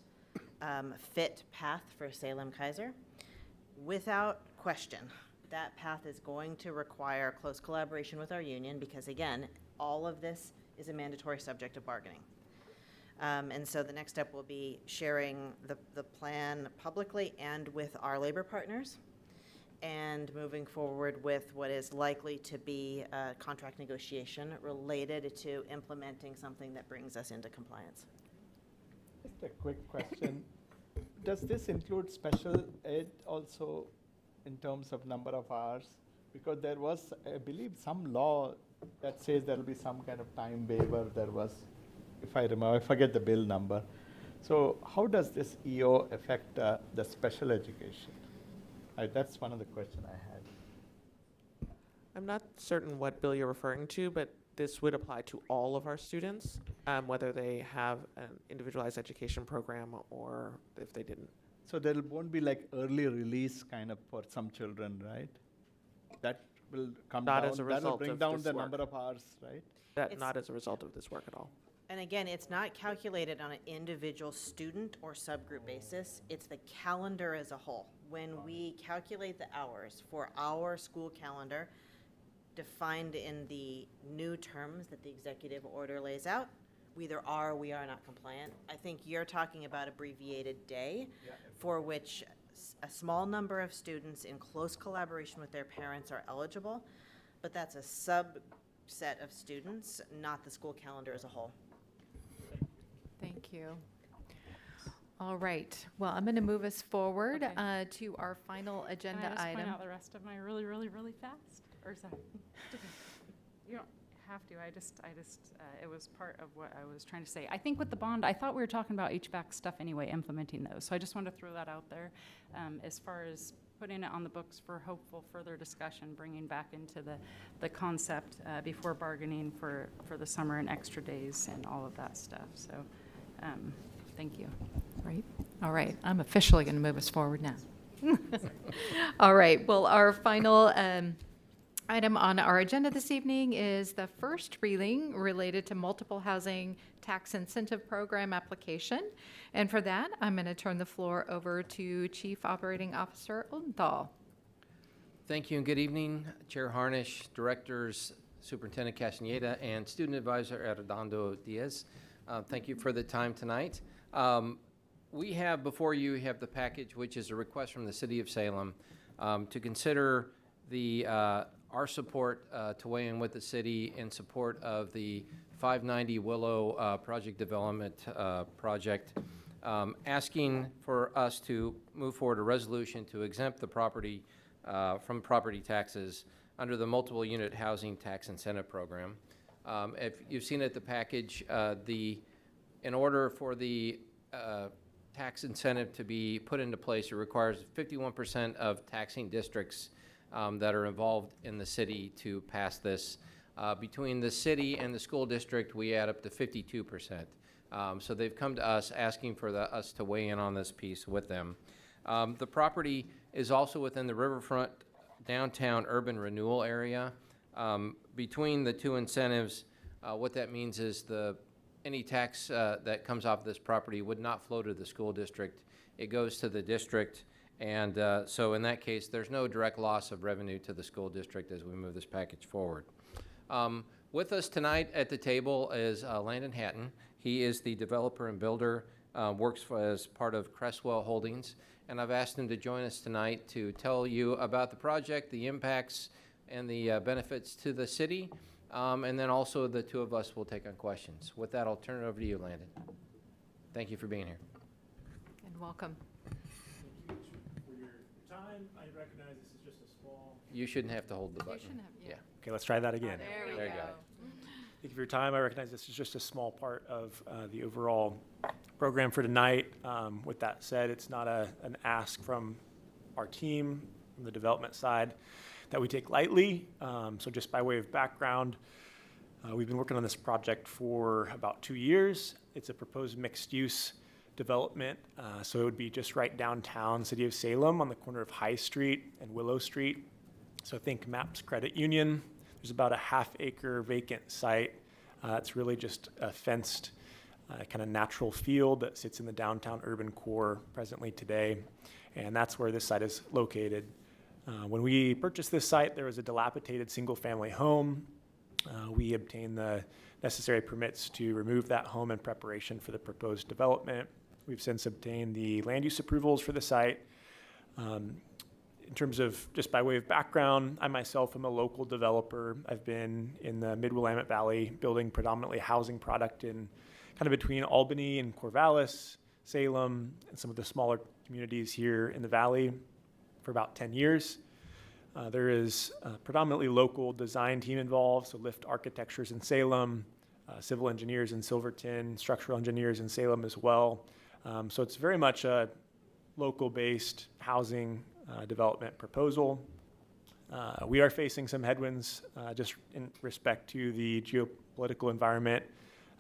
[SPEAKER 6] fit path for Salem-Keizer. Without question, that path is going to require close collaboration with our union because, again, all of this is a mandatory subject of bargaining. And so the next step will be sharing the plan publicly and with our labor partners and moving forward with what is likely to be a contract negotiation related to implementing something that brings us into compliance.
[SPEAKER 8] Just a quick question. Does this include special ed also in terms of number of hours? Because there was, I believe, some law that says there will be some kind of time waiver. There was, if I remember, I forget the bill number. So how does this EO affect the special education? That's one of the questions I had.
[SPEAKER 4] I'm not certain what bill you're referring to, but this would apply to all of our students, whether they have an individualized education program or if they didn't.
[SPEAKER 8] So there won't be like early release kind of for some children, right? That will come
[SPEAKER 4] Not
[SPEAKER 8] down.
[SPEAKER 4] as a
[SPEAKER 8] That will
[SPEAKER 4] result
[SPEAKER 8] bring
[SPEAKER 4] of
[SPEAKER 8] down
[SPEAKER 4] this
[SPEAKER 8] the
[SPEAKER 4] work.
[SPEAKER 8] number of hours, right?
[SPEAKER 4] That
[SPEAKER 6] It's-
[SPEAKER 4] not as a result of this work at all.
[SPEAKER 6] And again, it's not calculated on an individual student or subgroup basis. It's the calendar as a whole. When we calculate the hours for our school calendar, defined in the new terms that the executive order lays out, we either are or we are not compliant. I think you're talking about abbreviated day for which a small number of students in close collaboration with their parents are eligible, but that's a subset of students, not the school calendar as a whole.
[SPEAKER 1] Thank you. All right. Well, I'm going to move us forward
[SPEAKER 3] Okay.
[SPEAKER 1] to our final agenda
[SPEAKER 3] Can I just
[SPEAKER 1] item.
[SPEAKER 3] point out the rest of my really, really, really fast? Or is that? You don't have to. I just, it was part of what I was trying to say. I think with the bond, I thought we were talking about HVAC stuff anyway, implementing those. So I just wanted to throw that out there as far as putting it on the books for hopeful further discussion, bringing back into the concept before bargaining for the summer and extra days and all of that stuff. So thank you.
[SPEAKER 1] Right. All right. I'm officially going to move us forward now. All right. Well, our final item on our agenda this evening is the first reading related to multiple housing tax incentive program application. And for that, I'm going to turn the floor over to Chief Operating Officer Odenthal.
[SPEAKER 10] Thank you and good evening, Chair Harnish, Directors, Superintendent Castaneda, and Student Advisor Arredondo Diaz. Thank you for the time tonight. We have before you have the package, which is a request from the City of Salem to consider our support to weigh in with the city in support of the 590 Willow project development project, asking for us to move forward a resolution to exempt the property from property taxes under the multiple unit housing tax incentive program. If you've seen it, the package, in order for the tax incentive to be put into place. It requires 51% of taxing districts that are involved in the city to pass this. Between the city and the school district, we add up to 52%. So they've come to us asking for us to weigh in on this piece with them. The property is also within the riverfront downtown urban renewal area. Between the two incentives, what that means is any tax that comes off this property would not flow to the school district. It goes to the district, and so in that case, there's no direct loss of revenue to the school district as we move this package forward. With us tonight at the table is Landon Hatton. He is the developer and builder, works as part of Cresswell Holdings, and I've asked him to join us tonight to tell you about the project, the impacts, and the benefits to the city, and then also the two of us will take on questions. With that, I'll turn it over to you, Landon. Thank you for being here.
[SPEAKER 1] And welcome.
[SPEAKER 11] Thank you for your time. I recognize this is just a small.
[SPEAKER 10] You shouldn't have to hold the
[SPEAKER 1] You
[SPEAKER 10] button.
[SPEAKER 1] shouldn't have, yeah.
[SPEAKER 11] Okay, let's try that again.
[SPEAKER 1] There we
[SPEAKER 10] There you
[SPEAKER 1] go.
[SPEAKER 10] go.
[SPEAKER 11] Thank you for your time. I recognize this is just a small part of the overall program for tonight. With that said, it's not an ask from our team, from the development side, that we take lightly. So just by way of background, we've been working on this project for about 2 years. It's a proposed mixed-use development. So it would be just right downtown, City of Salem, on the corner of High Street and Willow Street. So think MAPS Credit Union. There's about a half-acre vacant site. It's really just a fenced kind of natural field that sits in the downtown urban core presently today. And that's where this site is located. When we purchased this site, there was a dilapidated single-family home. We obtained the necessary permits to remove that home in preparation for the proposed development. We've since obtained the land use approvals for the site. In terms of just by way of background, I myself am a local developer. I've been in the Mid-Willamette Valley building predominantly housing product in kind of between Albany and Corvallis, Salem, and some of the smaller communities here in the valley for about 10 years. There is a predominantly local design team involved, so Lift Architectures in Salem, civil engineers in Silverton, structural engineers in Salem as well. So it's very much a local-based housing development proposal. We are facing some headwinds just in respect to the geopolitical environment,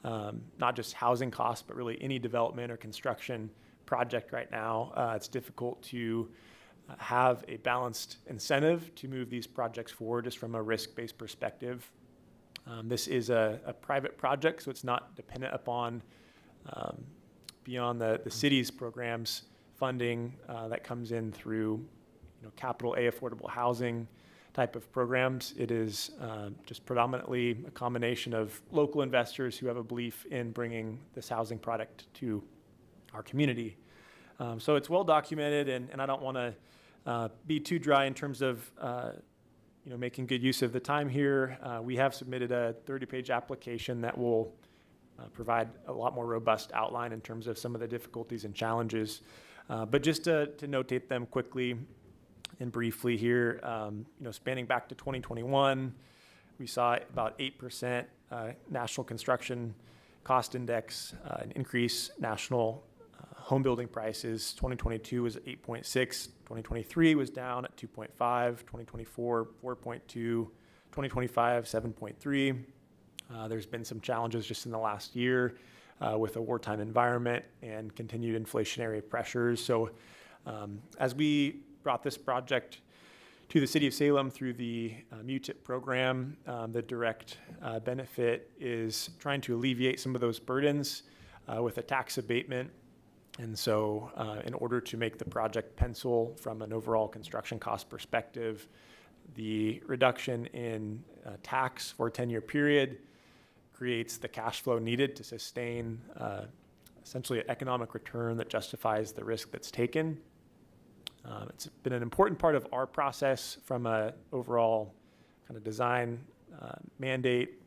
[SPEAKER 11] not just housing costs, but really any development or construction project right now. It's difficult to have a balanced incentive to move these projects forward just from a risk-based perspective. This is a private project, so it's not dependent upon beyond the city's programs funding that comes in through Capital A affordable housing type of programs. It is just predominantly a combination of local investors who have a belief in bringing this housing product to our community. So it's well documented, and I don't want to be too dry in terms of making good use of the time here. We have submitted a 30-page application that will provide a lot more robust outline in terms of some of the difficulties and challenges. But just to notate them quickly and briefly here, spanning back to 2021, we saw about 8% national construction cost index, an increase national home building prices. 2022 was 8.6, 2023 was down at 2.5, 2024 4.2, 2025 7.3. There's been some challenges just in the last year with a wartime environment and continued inflationary pressures. So as we brought this project to the City of Salem through the MUTIP program, the direct benefit is trying to alleviate some of those burdens with a tax abatement. And so in order to make the project pencil from an overall construction cost perspective, the reduction in tax for a 10-year period creates the cash flow needed to sustain essentially an economic return that justifies the risk that's taken. It's been an important part of our process from an overall kind of design mandate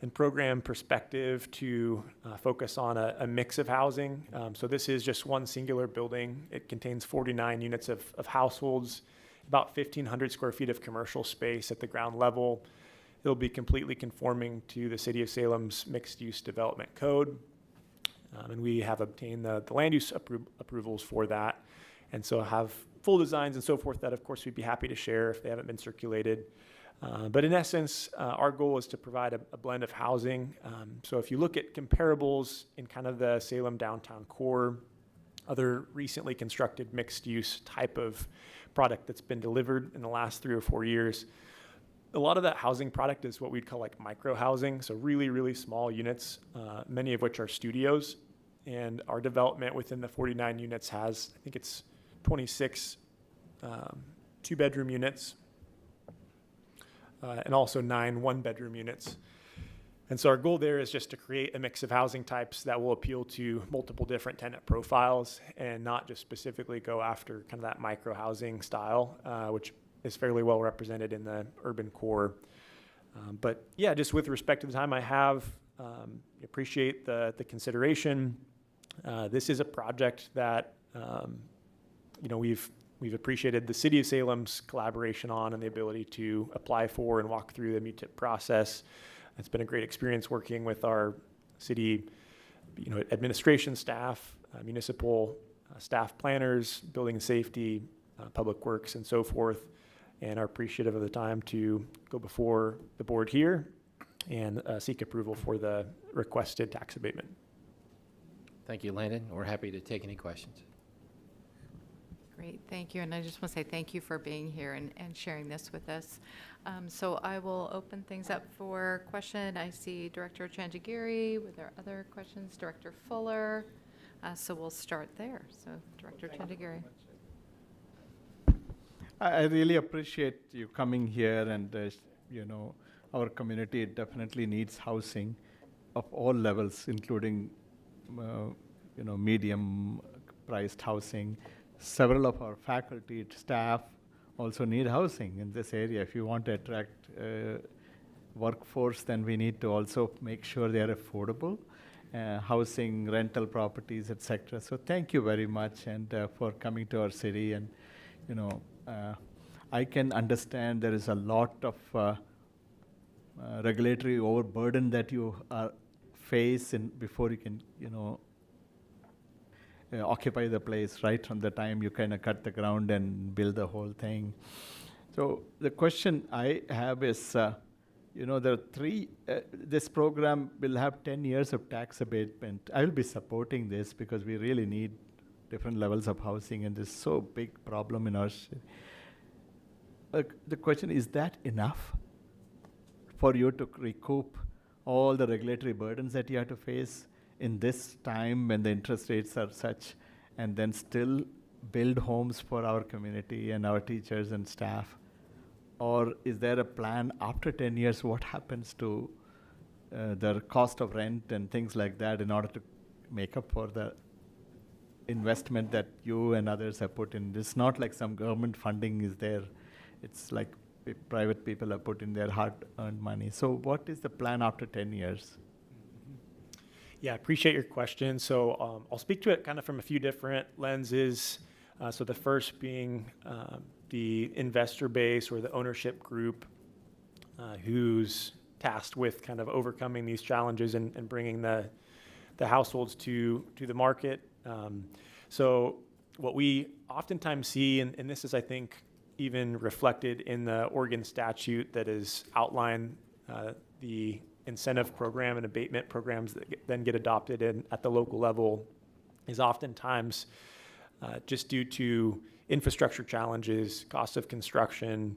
[SPEAKER 11] and program perspective to focus on a mix of housing. So this is just one singular building. It contains 49 units of households, about 1,500 square feet of commercial space at the ground level. It'll be completely conforming to the City of Salem's mixed-use development code. And we have obtained the land use approvals for that. And so have full designs and so forth that, of course, we'd be happy to share if they haven't been circulated. But in essence, our goal is to provide a blend of housing. So if you look at comparables in kind of the Salem downtown core, other recently constructed mixed-use type of product that's been delivered in the last 3 or 4 years, a lot of that housing product is what we'd call like micro housing, so really, really small units, many of which are studios. And our development within the 49 units has, I think it's 26 two-bedroom units, and also 9 one-bedroom units. And so our goal there is just to create a mix of housing types that will appeal to multiple different tenant profiles and not just specifically go after kind of that micro housing style, which is fairly well represented in the urban core. But yeah, just with respect to the time I have, appreciate the consideration. This is a project that, we've appreciated the City of Salem's collaboration on and the ability to apply for and walk through the MUTIP process. It's been a great experience working with our city, administration staff, municipal staff planners, building and safety, public works, and so forth, and are appreciative of the time to go before the board here and seek approval for the requested tax abatement.
[SPEAKER 10] Thank you, Landon. We're happy to take any questions.
[SPEAKER 1] Great, thank you. And I just want to say thank you for being here and sharing this with us. So I will open things up for question. I see Director Chandigiri. Were there other questions? Director Fuller. So we'll start there. So Director Chandigiri.
[SPEAKER 8] I really appreciate you coming here, and our community definitely needs housing of all levels, including medium-priced housing. Several of our faculty, staff also need housing in this area. If you want to attract workforce, then we need to also make sure they are affordable, housing, rental properties, etc. So thank you very much and for coming to our city. And I can understand there is a lot of regulatory overburden that you face before you can occupy the place right from the time you kind of cut the ground and build the whole thing. So the question I have is, there are this program will have 10 years of tax abatement. I will be supporting this because we really need different levels of housing, and this is so big problem in our city. The question, is that enough for you to recoup all the regulatory burdens that you have to face in this time when the interest rates are such, and then still build homes for our community and our teachers and staff? Or is there a plan after 10 years, what happens to the cost of rent and things like that in order to make up for the investment that you and others have put in? It's not like some government funding is there. It's like private people have put in their hard-earned money. So what is the plan after 10 years?
[SPEAKER 11] Yeah, I appreciate your question. So I'll speak to it kind of from a few different lenses. So the first being the investor base or the ownership group who's tasked with kind of overcoming these challenges and bringing the households to the market. So what we oftentimes see, and this is, I think, even reflected in the Oregon statute that is outlined the incentive program and abatement programs that then get adopted at the local level, is oftentimes just due to infrastructure challenges, cost of construction,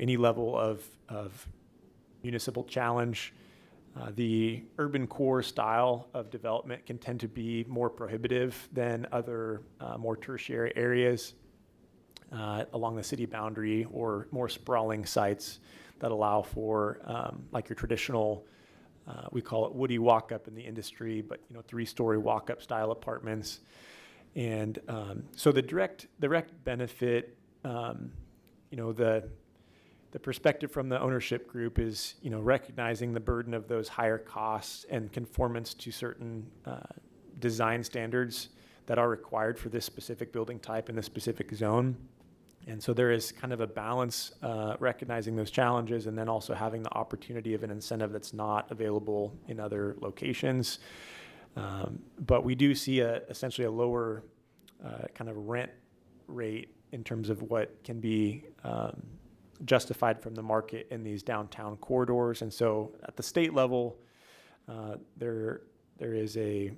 [SPEAKER 11] any level of municipal challenge. The urban core style of development can tend to be more prohibitive than other more tertiary areas along the city boundary, or more sprawling sites that allow for like your traditional, we call it woody walk-up in the industry, but 3-story walk-up style apartments. And so the direct benefit, the perspective from the ownership group is, recognizing the burden of those higher costs and conformance to certain design standards that are required for this specific building type in this specific zone. And so there is kind of a balance, recognizing those challenges and then also having the opportunity of an incentive that's not available in other locations. But we do see essentially a lower kind of rent rate in terms of what can be justified from the market in these downtown corridors. And so at the state level, there is a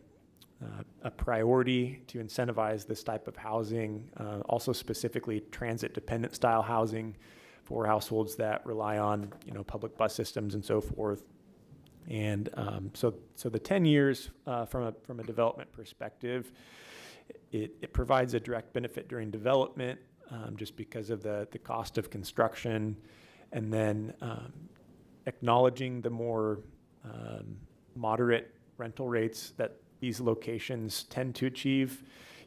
[SPEAKER 11] priority to incentivize this type of housing, also specifically transit-dependent style housing for households that rely on, public bus systems and so forth. And so the 10 years from a development perspective, it provides a direct benefit during development, just because of the cost of construction, and then acknowledging the more moderate rental rates that these locations tend to achieve.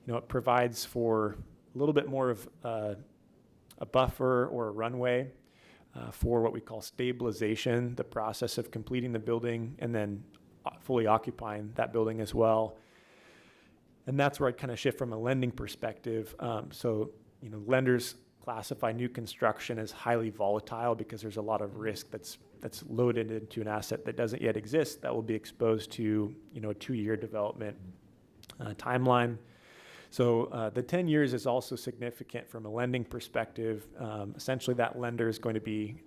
[SPEAKER 11] It provides for a little bit more of a buffer or a runway for what we call stabilization, the process of completing the building and then fully occupying that building as well. And that's where I kind of shift from a lending perspective. Lenders classify new construction as highly volatile because there's a lot of risk that's loaded into an asset that doesn't yet exist that will be exposed to, a 2-year development timeline. So the 10 years is also significant from a lending perspective. Essentially, that lender is going to be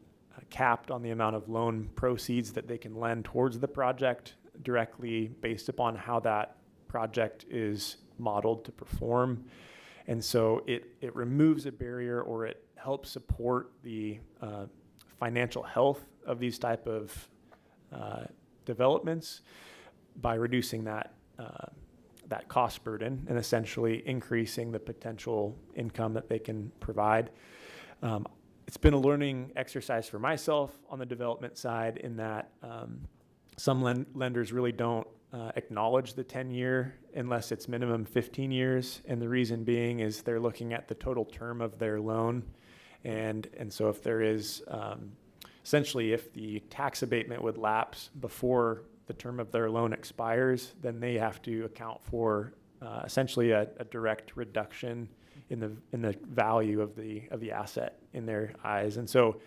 [SPEAKER 11] capped on the amount of loan proceeds that they can lend towards the project directly based upon how that project is modeled to perform. And so it removes a barrier, or it helps support the financial health of these type of developments by reducing that cost burden and essentially increasing the potential income that they can provide. It's been a learning exercise for myself on the development side in that some lenders really don't acknowledge the 10-year unless it's minimum 15 years. And the reason being is they're looking at the total term of their loan. And so if there is, essentially if the tax abatement would lapse before the term of their loan expires, then they have to account for essentially a direct reduction in the value of the asset in their eyes. And so,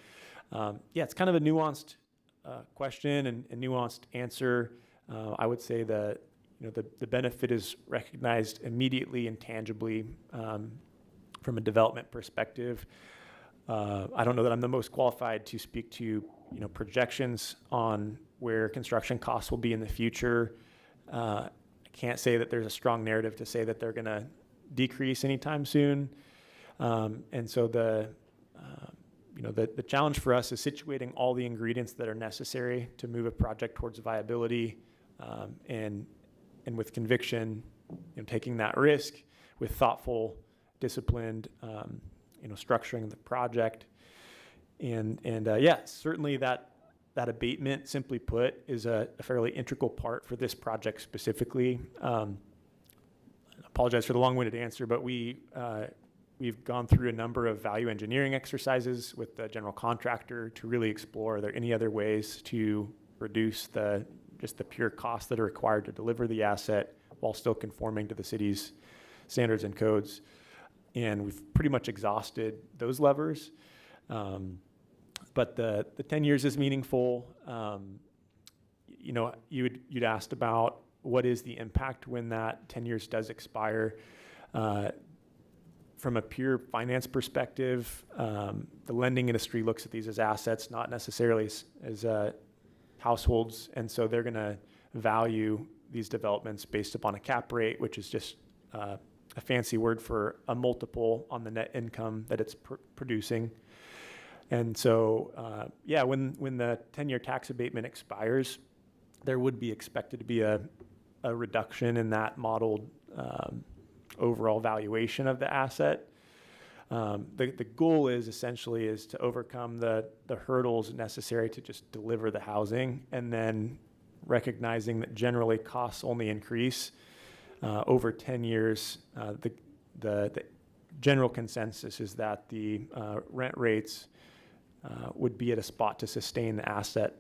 [SPEAKER 11] it's kind of a nuanced question and nuanced answer. I would say that the benefit is recognized immediately and tangibly from a development perspective. I don't know that I'm the most qualified to speak to projections on where construction costs will be in the future. I can't say that there's a strong narrative to say that they're going to decrease anytime soon. And so the challenge for us is situating all the ingredients that are necessary to move a project towards viability, and with conviction, taking that risk with thoughtful, disciplined, structuring the project. And certainly that abatement, simply put, is a fairly integral part for this project specifically. I apologize for the long-winded answer, but we've gone through a number of value engineering exercises with the general contractor to really explore, are there any other ways to reduce just the pure costs that are required to deliver the asset while still conforming to the city's standards and codes. And we've pretty much exhausted those levers. But the 10 years is meaningful. You'd asked about what is the impact when that 10 years does expire. From a pure finance perspective, the lending industry looks at these as assets, not necessarily as households. And so they're going to value these developments based upon a cap rate, which is just a fancy word for a multiple on the net income that it's producing. And so, when the 10-year tax abatement expires, there would be expected to be a reduction in that modeled overall valuation of the asset. The goal is essentially to overcome the hurdles necessary to just deliver the housing, and then recognizing that generally costs only increase over 10 years. The general consensus is that the rent rates would be at a spot to sustain the asset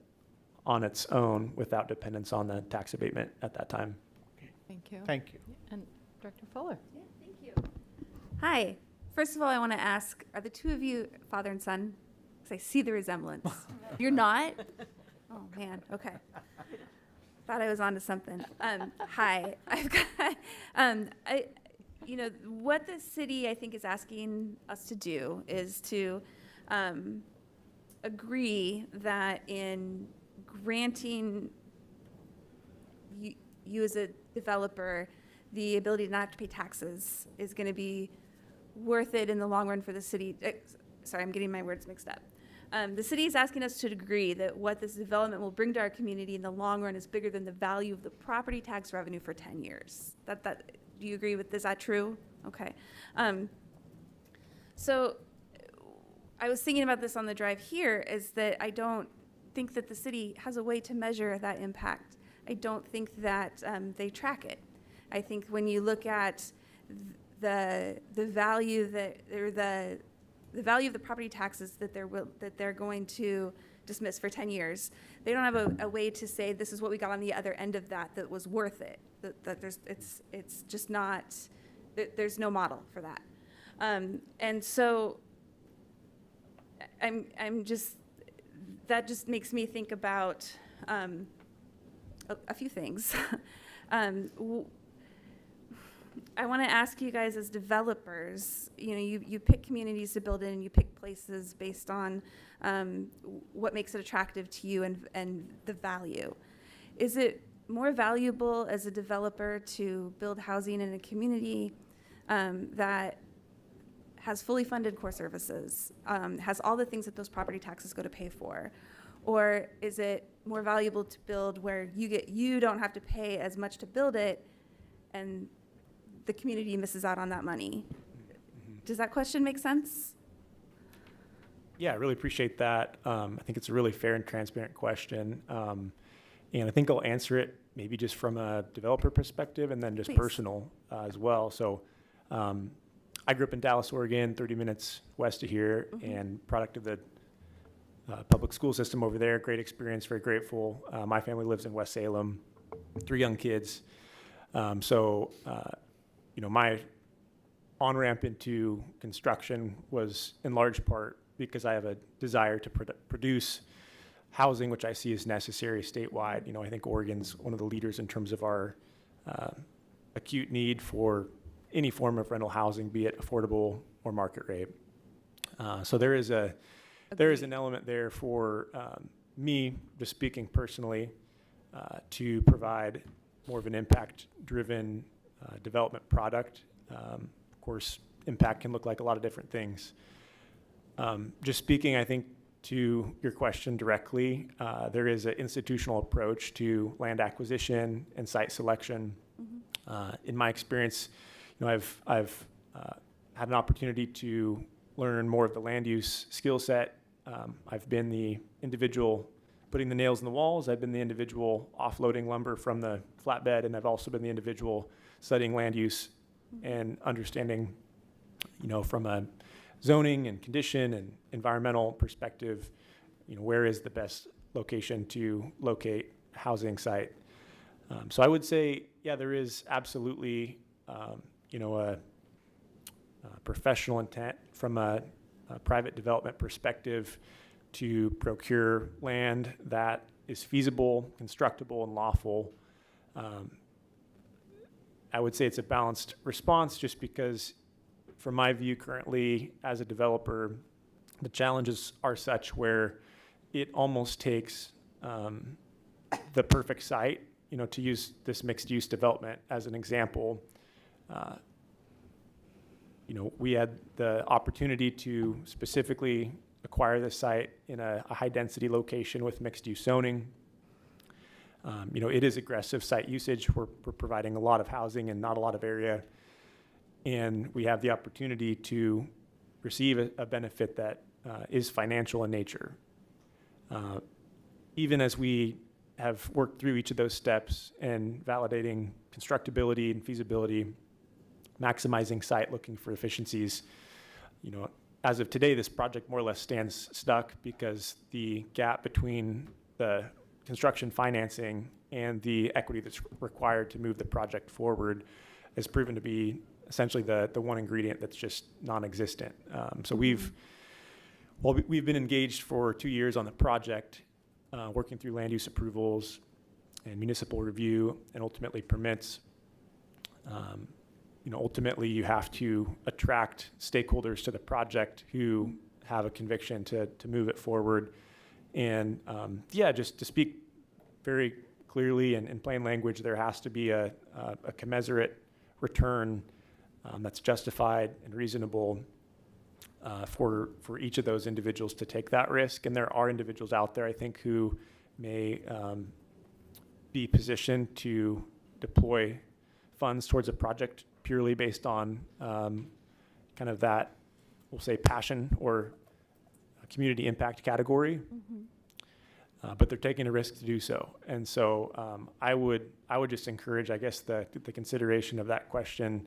[SPEAKER 11] on its own without dependence on the tax abatement at that time.
[SPEAKER 1] Thank you.
[SPEAKER 8] Thank you.
[SPEAKER 1] And Director Fuller.
[SPEAKER 7] Yeah, thank you. Hi. First of all, I want to ask, are the two of you father and son? Because I see the resemblance. You're not? Oh, man. Okay. Thought I was onto something. Hi, I've got, what the city, I think, is asking us to do is to agree that in granting you as a developer the ability to not have to pay taxes is going to be worth it in the long run for the city. Sorry, I'm getting my words mixed up. The city is asking us to agree that what this development will bring to our community in the long run is bigger than the value of the property tax revenue for 10 years. Do you agree with this? Is that true? Okay. So I was thinking about this on the drive here, is that I don't think that the city has a way to measure that impact. I don't think that they track it. I think when you look at the value the value of the property taxes that they're going to dismiss for 10 years, they don't have a way to say this is what we got on the other end of that was worth it. It's just not, there's no model for that. And so that just makes me think about a few things. I want to ask you guys as developers, you pick communities to build in, and you pick places based on what makes it attractive to you and the value. Is it more valuable as a developer to build housing in a community that has fully funded core services, has all the things that those property taxes go to pay for? Or is it more valuable to build where you don't have to pay as much to build it, and the community misses out on that money? Does that question make sense?
[SPEAKER 11] Yeah, I really appreciate that. I think it's a really fair and transparent question. And I think I'll answer it maybe just from a developer perspective and then just
[SPEAKER 7] Please.
[SPEAKER 11] personal as well. So I grew up in Dallas, Oregon, 30 minutes west of here, and product of the public school system over there. Great experience, very grateful. My family lives in West Salem, 3 young kids. My on-ramp into construction was in large part because I have a desire to produce housing, which I see as necessary statewide. I think Oregon's one of the leaders in terms of our acute need for any form of rental housing, be it affordable or market rate. So there is an element there for me, just speaking personally, to provide more of an impact-driven development product. Of course, impact can look like a lot of different things. Just speaking, I think, to your question directly, there is an institutional approach to land acquisition and site selection. In my experience, I've had an opportunity to learn more of the land use skill set. I've been the individual putting the nails in the walls. I've been the individual offloading lumber from the flatbed, and I've also been the individual studying land use and understanding, from a zoning and condition and environmental perspective, where is the best location to locate a housing site. So I would say, yeah, there is absolutely, a professional intent from a private development perspective to procure land that is feasible, constructible, and lawful. I would say it's a balanced response just because, from my view currently as a developer, the challenges are such where it almost takes the perfect site, to use this mixed-use development as an example. We had the opportunity to specifically acquire this site in a high-density location with mixed-use zoning. It is aggressive site usage. We're providing a lot of housing and not a lot of area. And we have the opportunity to receive a benefit that is financial in nature. Even as we have worked through each of those steps and validating constructability and feasibility, maximizing site, looking for efficiencies, as of today, this project more or less stands stuck because the gap between the construction financing and the equity that's required to move the project forward has proven to be essentially the one ingredient that's just non-existent. So we've been engaged for 2 years on the project, working through land use approvals, and municipal review and ultimately permits. Ultimately you have to attract stakeholders to the project who have a conviction to move it forward. And just to speak very clearly and in plain language, there has to be a commensurate return that's justified and reasonable for each of those individuals to take that risk. And there are individuals out there, I think, who may be positioned to deploy funds towards a project purely based on kind of that, we'll say, passion or community impact category. But they're taking a risk to do so. And so I would just encourage, I guess, the consideration of that question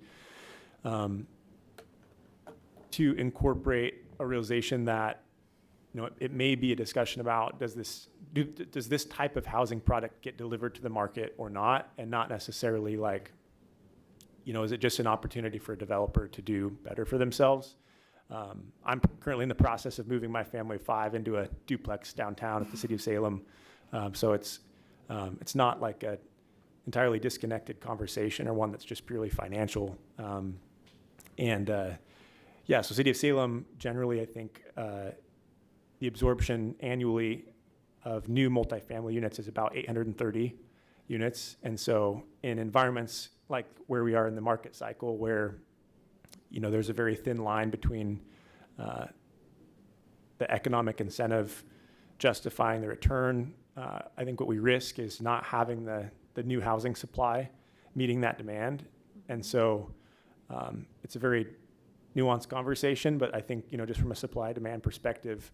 [SPEAKER 11] to incorporate a realization that, it may be a discussion about does this type of housing product get delivered to the market or not, and not necessarily like, is it just an opportunity for a developer to do better for themselves? I'm currently in the process of moving my family of 5 into a duplex downtown at the city of Salem. So it's not like a entirely disconnected conversation or one that's just purely financial. So city of Salem, generally, I think the absorption annually of new multifamily units is about 830 units. And so in environments like where we are in the market cycle, where there's a very thin line between the economic incentive justifying the return. I think what we risk is not having the new housing supply meeting that demand. And so it's a very nuanced conversation, but I think, just from a supply-demand perspective,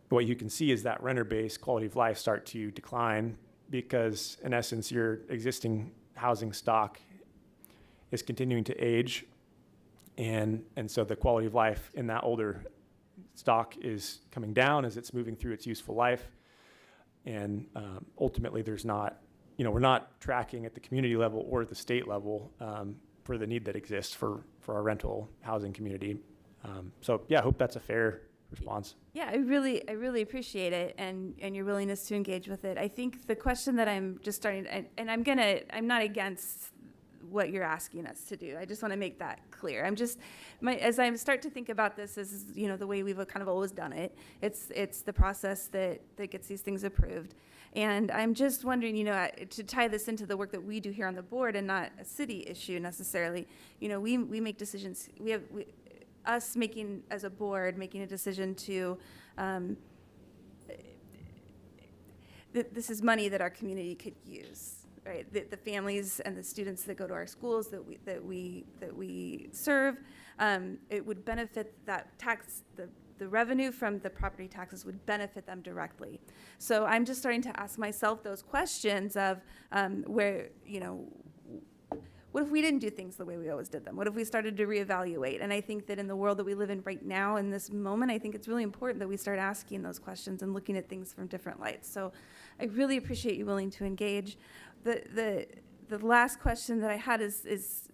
[SPEAKER 11] what you can see is that renter-based quality of life start to decline because, in essence, your existing housing stock is continuing to age. And so the quality of life in that older stock is coming down as it's moving through its useful life. And ultimately, there's not, we're not tracking at the community level or the state level for the need that exists for our rental housing community. I hope that's a fair response.
[SPEAKER 7] Yeah, I really appreciate it and your willingness to engage with it. I think the question that I'm just starting, and I'm not against what you're asking us to do. I just want to make that clear. As I start to think about this, as the way we've kind of always done it. It's the process that gets these things approved. And I'm just wondering, to tie this into the work that we do here on the board and not a city issue necessarily, we make decisions. Us making, as a board, making a decision to, this is money that our community could use. Right, the families and the students that go to our schools that we serve, it would benefit that tax. The revenue from the property taxes would benefit them directly. So I'm just starting to ask myself those questions of where, what if we didn't do things the way we always did them? What if we started to reevaluate? And I think that in the world that we live in right now, in this moment, I think it's really important that we start asking those questions and looking at things from different lights. So I really appreciate you willing to engage. The last question that I had is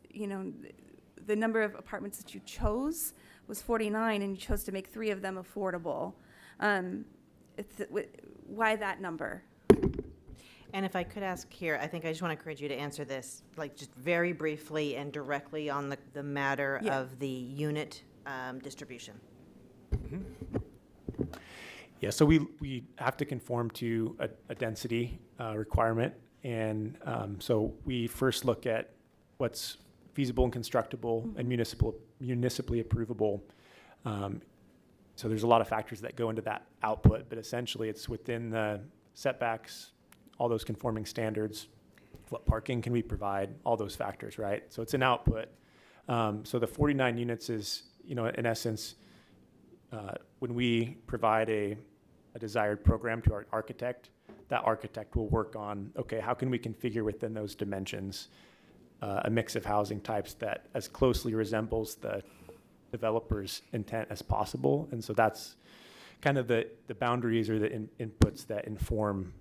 [SPEAKER 7] the number of apartments that you chose was 49, and you chose to make 3 of them affordable. Why that number?
[SPEAKER 6] And if I could ask here, I think I just want to encourage you to answer this, like just very briefly and directly on the matter of the unit distribution.
[SPEAKER 11] Mm-hmm. Yeah, so we have to conform to a density requirement. And so we first look at what's feasible and constructible and municipally approvable. So there's a lot of factors that go into that output, but essentially it's within the setbacks, all those conforming standards, what parking can we provide, all those factors, right? So it's an output. So the 49 units is, in essence, when we provide a desired program to our architect, that architect will work on, okay, how can we configure within those dimensions a mix of housing types that as closely resembles the developer's intent as possible. And so that's kind of the boundaries or the inputs that inform,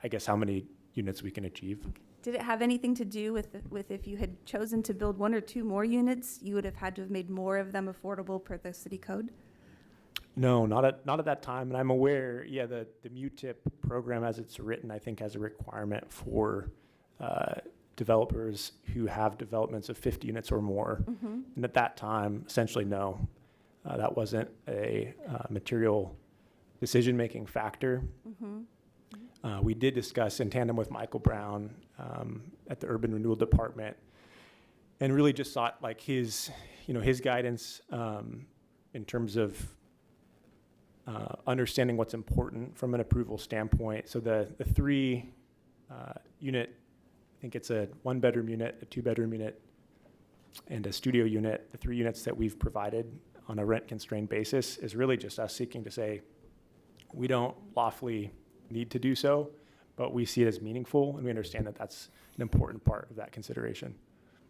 [SPEAKER 11] I guess, how many units we can achieve.
[SPEAKER 7] Did it have anything to do with if you had chosen to build 1 or 2 more units, you would have had to have made more of them affordable per the city code?
[SPEAKER 11] No, not at that time. And I'm aware, yeah, the MUTIP program as it's written, I think has a requirement for developers who have developments of 50 units or more. And at that time, essentially, no, that wasn't a material decision-making factor. We did discuss in tandem with Michael Brown at the Urban Renewal Department, and really just sought like his guidance in terms of understanding what's important from an approval standpoint. So the 3 unit, I think it's a 1-bedroom unit, a 2-bedroom unit, and a studio unit, the 3 units that we've provided on a rent-constrained basis is really just us seeking to say, we don't lawfully need to do so, but we see it as meaningful, and we understand that that's an important part of that consideration.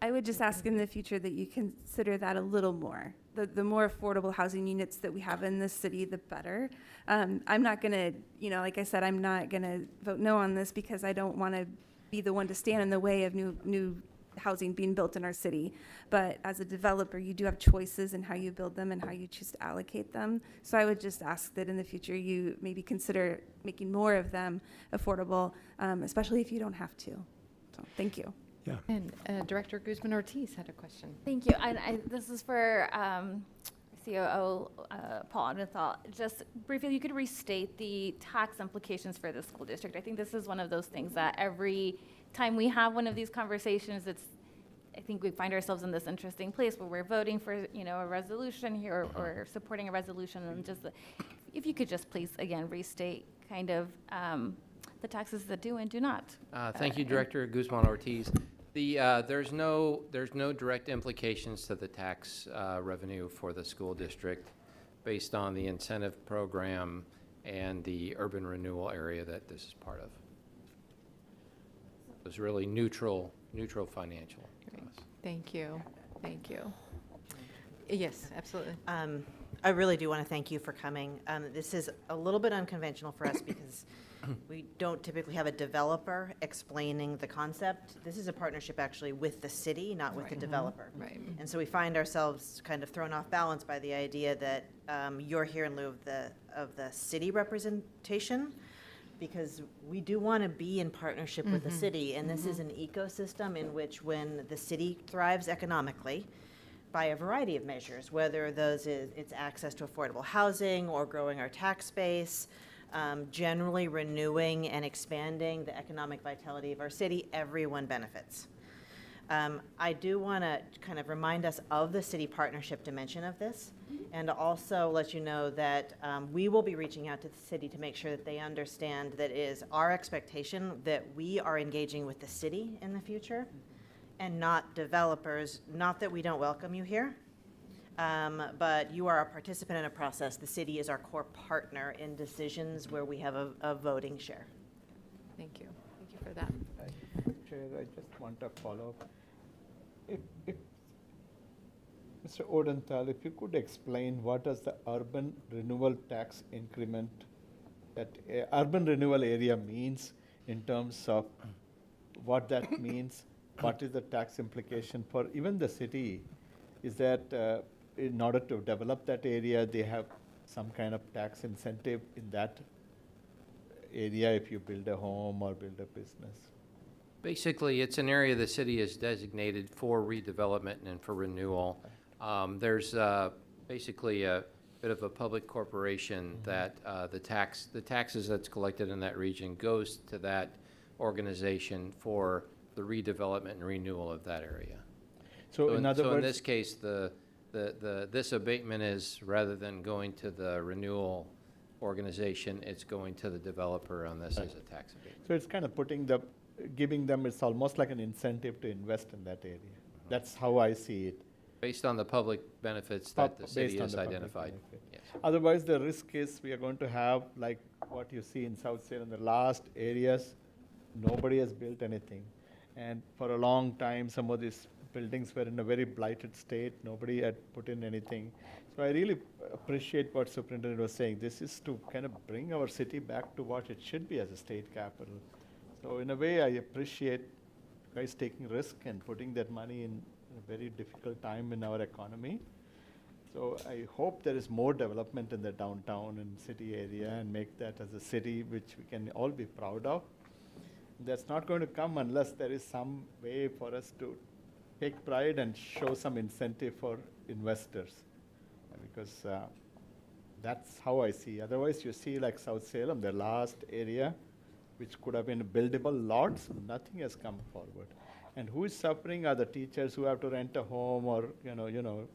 [SPEAKER 7] I would just ask in the future that you consider that a little more. The more affordable housing units that we have in this city, the better. I'm not gonna, like I said, I'm not gonna vote no on this because I don't wanna be the one to stand in the way of new housing being built in our city. But as a developer, you do have choices in how you build them and how you choose to allocate them. So I would just ask that in the future you maybe consider making more of them affordable, especially if you don't have to. So, thank you.
[SPEAKER 11] Yeah.
[SPEAKER 1] And Director Guzman-Ortiz had a question.
[SPEAKER 5] Thank you. And this is for COO Paul Anethal. Just briefly, you could restate the tax implications for the school district. I think this is one of those things that every time we have one of these conversations, I think we find ourselves in this interesting place where we're voting for, a resolution here or supporting a resolution, and just if you could just please again restate kind of the taxes that do and do not.
[SPEAKER 10] Thank you, Director Guzman-Ortiz. There's no direct implications to the tax revenue for the school district based on the incentive program and the urban renewal area that this is part of. It's really neutral financial.
[SPEAKER 1] Great. Thank you. Thank you. Yes, absolutely.
[SPEAKER 6] I really do want to thank you for coming. This is a little bit unconventional for us because we don't typically have a developer explaining the concept. This is a partnership actually with the city, not with the developer.
[SPEAKER 1] Right.
[SPEAKER 6] And so we find ourselves kind of thrown off balance by the idea that you're here in lieu of the city representation, because we do want to be in partnership with the city. And this is an ecosystem in which when the city thrives economically, by a variety of measures, whether it's access to affordable housing or growing our tax base, generally renewing and expanding the economic vitality of our city, everyone benefits. I do want to kind of remind us of the city partnership dimension of this, and also let you know that we will be reaching out to the city to make sure that they understand that it is our expectation that we are engaging with the city in the future and not developers. Not that we don't welcome you here, but you are a participant in a process. The city is our core partner in decisions where we have a voting share.
[SPEAKER 1] Thank you. Thank you for that.
[SPEAKER 8] Chair, I just want to follow up. If Mr. Odenthal, if you could explain what does the urban renewal tax increment, that urban renewal area means in terms of what that means, what is the tax implication for even the city? Is that in order to develop that area, they have some kind of tax incentive in that area if you build a home or build a business?
[SPEAKER 10] Basically, it's an area the city has designated for redevelopment and for renewal. There's basically a bit of a public corporation that the taxes that's collected in that region goes to that organization for the redevelopment and renewal of that area.
[SPEAKER 8] So in other words,
[SPEAKER 10] in this case, this abatement is, rather than going to the renewal organization, it's going to the developer on this as a tax abatement.
[SPEAKER 8] so it's kind of giving them, it's almost like an incentive to invest in that area. That's how I see it.
[SPEAKER 10] Based on the public benefits that the city
[SPEAKER 8] Based on
[SPEAKER 10] has
[SPEAKER 8] the public
[SPEAKER 10] identified.
[SPEAKER 8] benefit.
[SPEAKER 10] Yes.
[SPEAKER 8] Otherwise, the risk is we are going to have, like what you see in South State in the last areas, nobody has built anything. And for a long time, some of these buildings were in a very blighted state. Nobody had put in anything. So I really appreciate what Superintendent was saying. This is to kind of bring our city back to what it should be as a state capital. So in a way, I appreciate you guys taking risk and putting that money in a very difficult time in our economy. So I hope there is more development in the downtown and city area and make that as a city which we can all be proud of. That's not going to come unless there is some way for us to take pride and show some incentive for investors. Because that's how I see. Otherwise, you see like South Salem, the last area, which could have been buildable lots, nothing has come forward. And who is suffering are the teachers who have to rent a home, or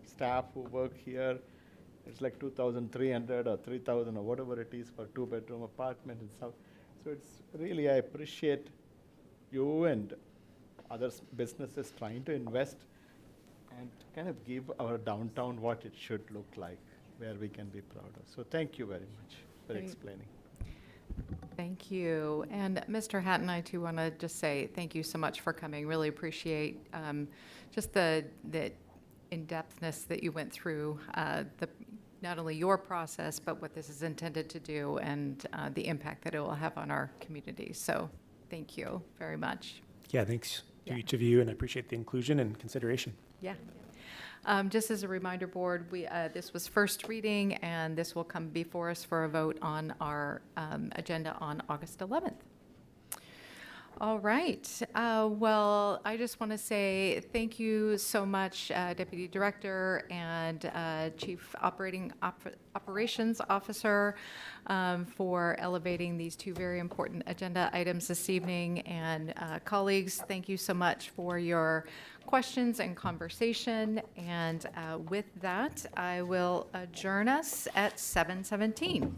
[SPEAKER 8] staff who work here. It's like 2,300 or 3,000 or whatever it is for 2-bedroom apartment and stuff. So it's really, I appreciate you and other businesses trying to invest and kind of give our downtown what it should look like, where we can be proud of. So thank you very much for
[SPEAKER 1] Great.
[SPEAKER 8] explaining.
[SPEAKER 1] Thank you. And Mr. Hatton, I too want to just say thank you so much for coming. Really appreciate just the in-depthness that you went through, not only your process, but what this is intended to do and the impact that it will have on our community. So thank you very much.
[SPEAKER 11] Yeah, thanks to
[SPEAKER 1] Yeah.
[SPEAKER 11] each of you, and I appreciate the inclusion and consideration.
[SPEAKER 1] Yeah. Just as a reminder, board, this was first reading, and this will come before us for a vote on our agenda on August 11th. All right. Well, I just want to say thank you so much, Deputy Director and Chief Operations Officer, for elevating these two very important agenda items this evening. And colleagues, thank you so much for your questions and conversation. And with that, I will adjourn us at 7:17.